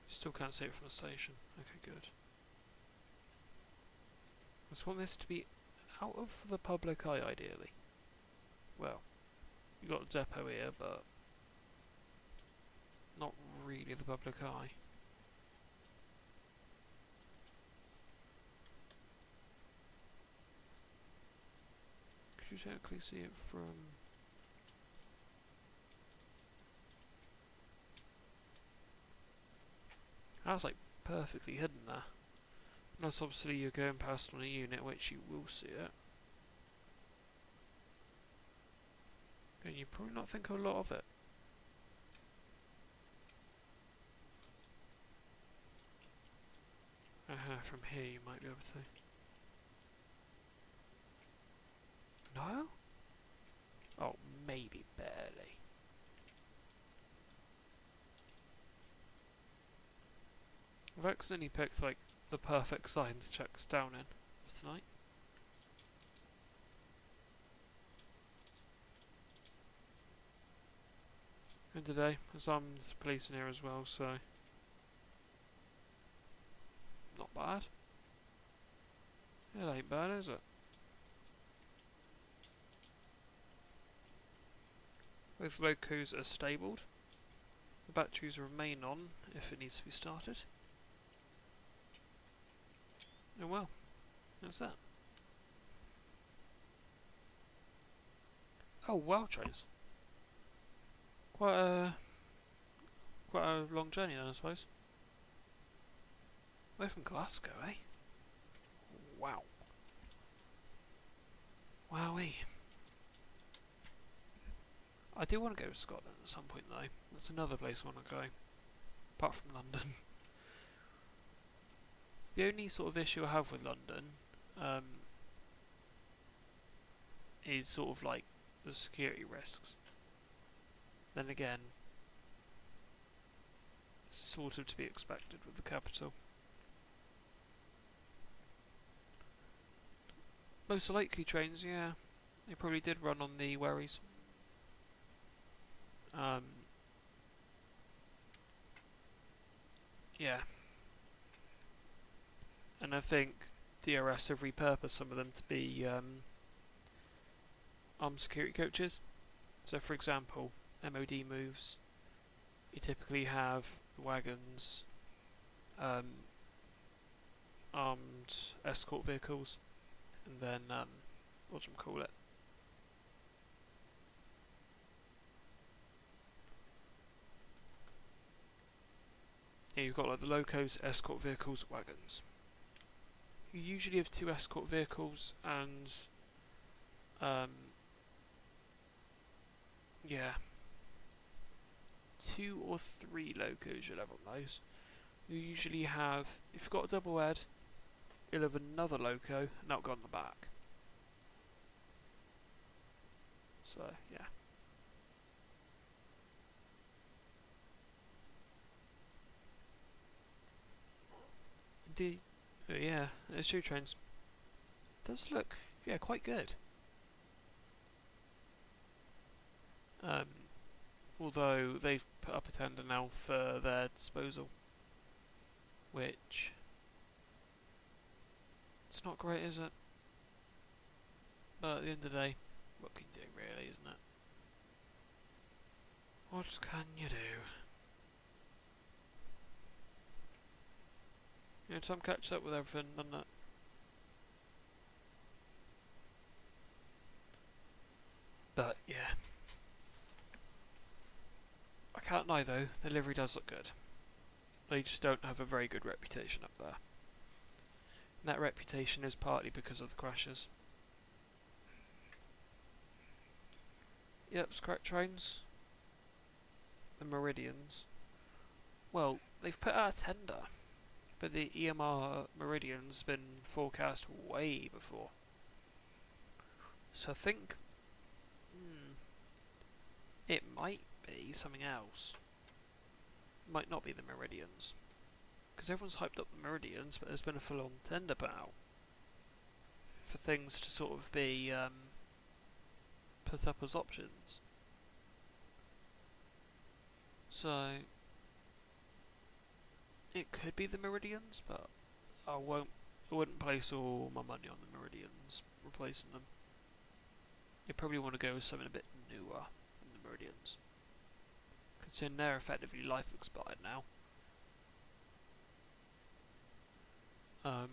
Still can't see it from the station. Okay, good. I just want this to be out of the public eye, ideally. Well, you got a depot here, but not really the public eye. Could you technically see it from... That's like perfectly hidden there. Unless obviously you're going past on a unit, which you will see it. And you probably not think a lot of it. From here you might be able to. No? Oh, maybe barely. I've accidentally picked like the perfect sign to check us down in for tonight. And today, there's armed police in here as well, so not bad. It ain't bad, is it? Both locos are stabled. The batteries remain on if it needs to be started. And well, that's that. Oh, wow, trains. Quite a long journey then, I suppose. Away from Glasgow, eh? Wow. Wowee. I do want to go to Scotland at some point though. That's another place I want to go. Apart from London. The only sort of issue I have with London is sort of like the security risks. Then again, it's sort of to be expected with the capital. Most likely trains, yeah. They probably did run on the wherries. Yeah. And I think DRS have repurposed some of them to be armed security coaches. So for example, MOD moves, you typically have wagons, armed escort vehicles, and then what do you call it? Yeah, you've got like the locos, escort vehicles, wagons. You usually have 2 escort vehicles and yeah, 2 or 3 locos you'll have on those. You usually have, if you've got a double head, you'll have another loco and that'll go on the back. So yeah. Indeed. Yeah, it's 2 trains. Does look, yeah, quite good. Although they've put up a tender now for their disposal, which it's not great, is it? But at the end of the day, what can you do really, isn't it? What can you do? You know, time catches up with everything, doesn't it? But yeah. I can't lie though, the livery does look good. They just don't have a very good reputation up there. And that reputation is partly because of the crashes. Yep, scratch trains. The Meridians. Well, they've put out a tender, but the EMR Meridian's been forecast way before. So I think it might be something else. It might not be the Meridians. Because everyone's hyped up the Meridians, but there's been a full-on tender put out for things to sort of be put up as options. So it could be the Meridians, but I wouldn't place all my money on the Meridians replacing them. You probably want to go with something a bit newer than the Meridians, considering they're effectively life expired now. Oh,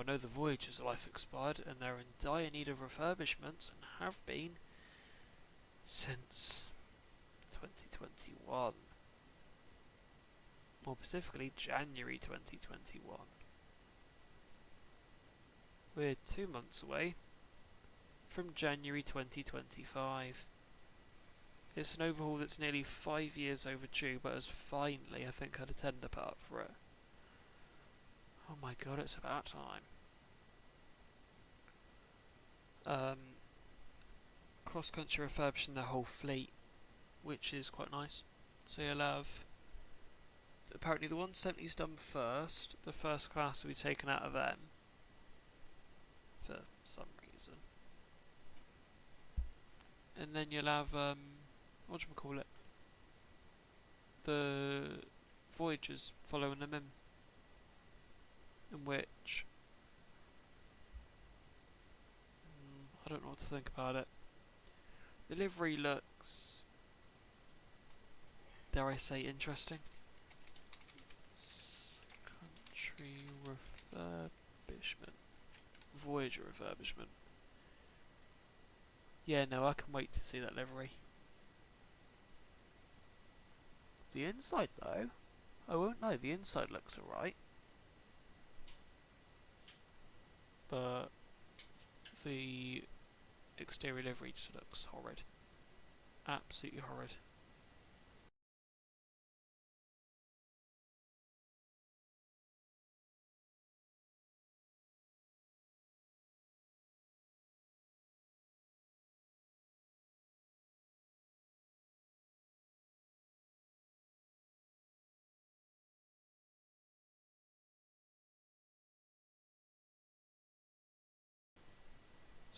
I know the Voyagers are life expired and they're in dire need of refurbishments and have been since 2021. More specifically, January 2021. We're 2 months away from January 2025. It's an overhaul that's nearly 5 years overdue, but has finally, I think, had a tender put up for it. Oh my god, it's about time. Cross country refurbishing their whole fleet, which is quite nice. So you'll have, apparently the 170's done first. The first class will be taken out of them for some reason. And then you'll have, whatchamacallit, the Voyagers following them in which I don't know what to think about it. The livery looks, dare I say, interesting. Country refurbishment, Voyager refurbishment. Yeah, no, I can wait to see that livery. The inside though, I won't lie, the inside looks alright. But the exterior livery just looks horrid. Absolutely horrid.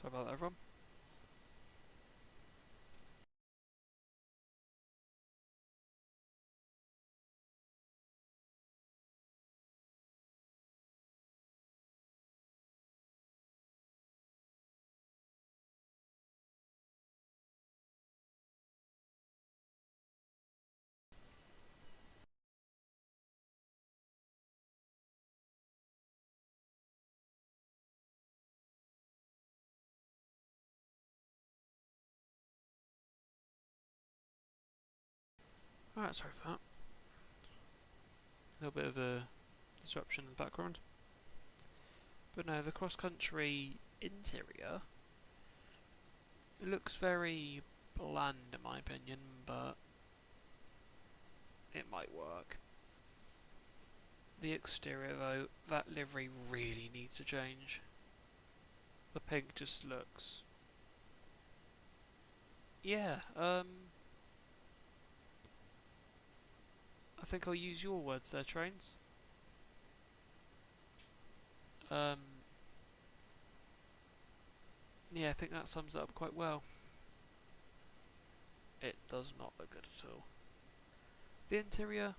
Sorry about that, everyone. Alright, sorry for that. A little bit of a disruption in the background. But no, the cross-country interior, it looks very bland in my opinion, but it might work. The exterior though, that livery really needs to change. The pink just looks... Yeah, I think I'll use your words there, Trains. Yeah, I think that sums it up quite well. It does not look good at all. The interior,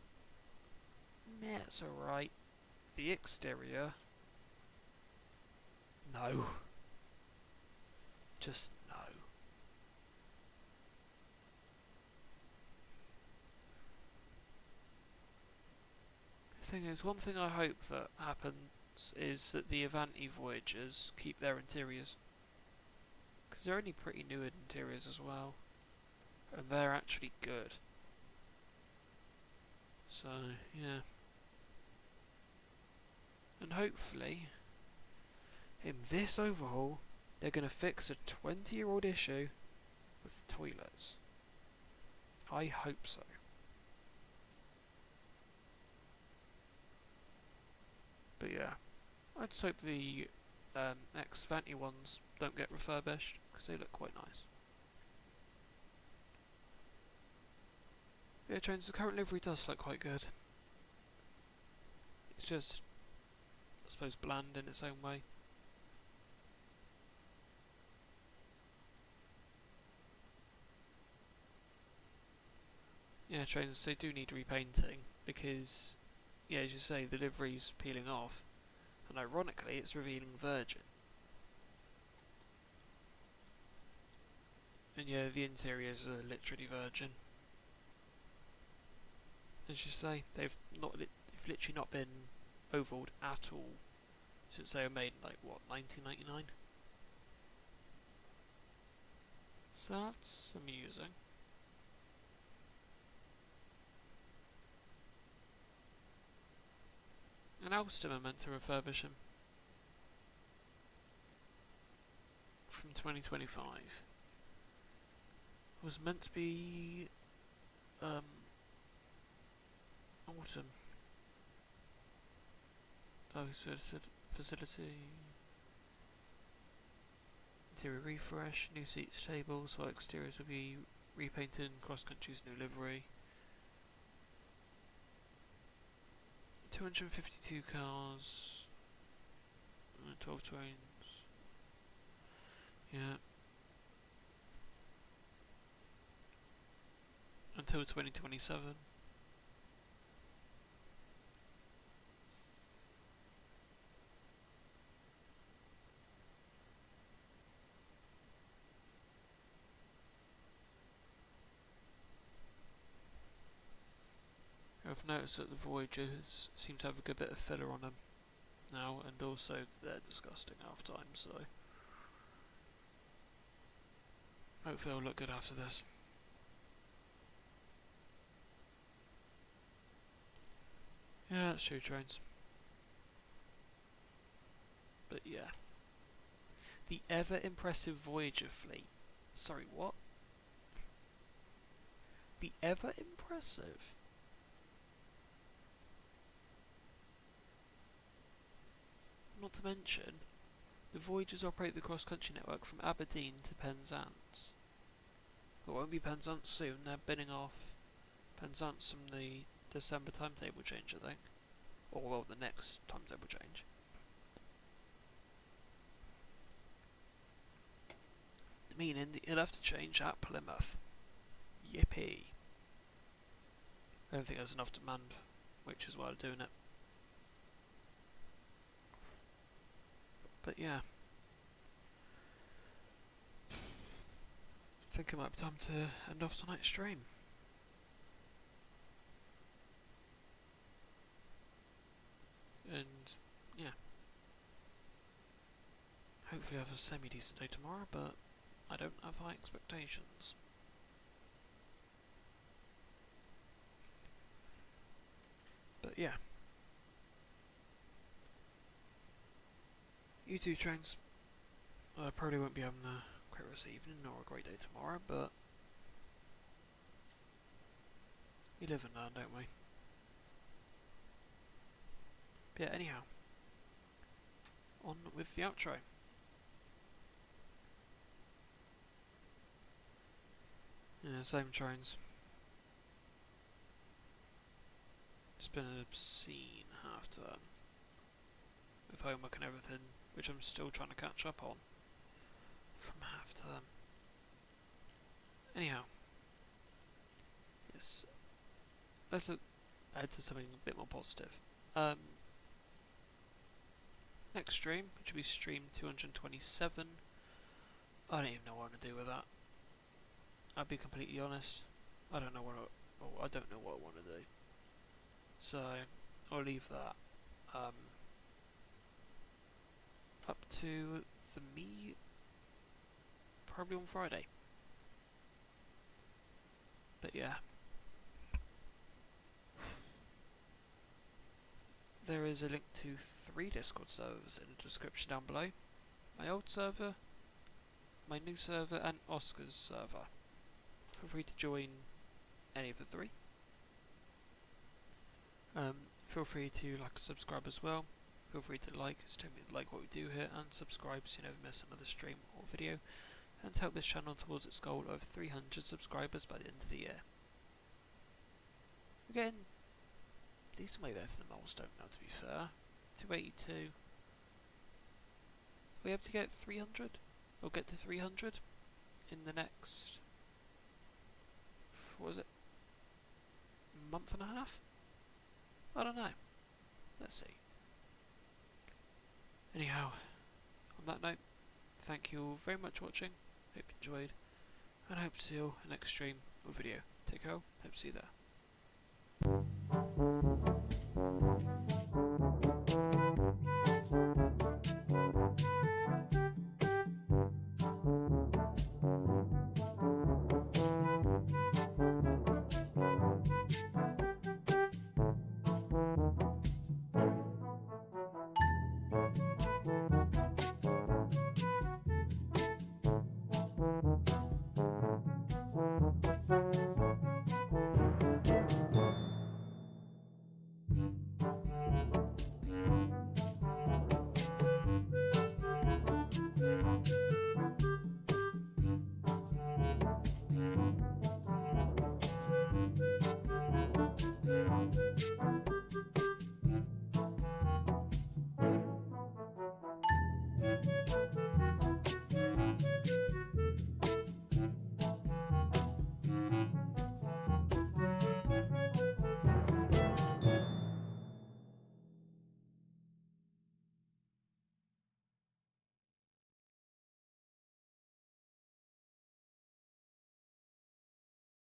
meh, it's alright. The exterior, no. just no. The thing is, one thing I hope that happens is that the Avanti Voyagers keep their interiors. Because they're only pretty new interiors as well. And they're actually good. So, yeah. And hopefully, in this overhaul, they're going to fix a 20-year-old issue with toilets. I hope so. But yeah, I just hope the ex-Avanti ones don't get refurbished, because they look quite nice. Yeah, trains, the current livery does look quite good. It's just, I suppose, bland in its own way. Yeah, trains, they do need repainting, because, yeah, as you say, the livery's peeling off, and ironically, it's revealing Virgin. And yeah, the interiors are literally Virgin. As you say, they've literally not been overhauled at all since they were made in, like, what, 1999? So that's amusing. And Alstom are meant to refurbish them from 2025. It was meant to be autumn. Oh, so facility, interior refresh, new seats, tables, while exteriors will be repainted, cross country's new livery. 252 cars, 12 trains. Yeah. Until 2027. I've noticed that the Voyagers seem to have a good bit of filler on them now, and also they're disgusting half time, so hopefully they'll look good after this. Yeah, that's true, trains. But yeah. The ever impressive Voyager fleet. Sorry, what? The ever impressive? Not to mention, the Voyagers operate the cross-country network from Aberdeen to Penzance. It won't be Penzance soon, they're binning off Penzance from the December timetable change, I think. Or, well, the next timetable change. Meaning that you'll have to change at Plymouth. Yippee. I don't think there's enough demand, which is why they're doing it. But yeah. I think it might be time to end off tonight's stream. And yeah. Hopefully I have a semi-decent day tomorrow, but I don't have high expectations. But yeah. You two trains. I probably won't be having a great rest of the evening or a great day tomorrow, but we live and learn, don't we? But yeah, anyhow. On with the outro. Yeah, same trains. It's been an obscene half term. With homework and everything, which I'm still trying to catch up on from half term. Anyhow. Yes. Let's head to something a bit more positive. Next stream, which will be stream 227, I don't even know what I want to do with that. I'll be completely honest. I don't know what I don't know what I want to do. So I'll leave that up to the me probably on Friday. But yeah. There is a link to 3 Discord servers in the description down below. My old server, my new server, and Oscar's server. Feel free to join any of the 3. Feel free to like and subscribe as well. Feel free to like what we do here, and subscribe so you never miss another stream or video, and to help this channel towards its goal of 300 subscribers by the end of the year. We're getting decent way there to the milestone now, to be fair. 282. Are we able to get 300? Or get to 300 in the next, what was it, month and a half? I don't know. Let's see. Anyhow, on that note, thank you all very much for watching. Hope you enjoyed, and I hope to see you all in the next stream or video. Take care, hope to see you there.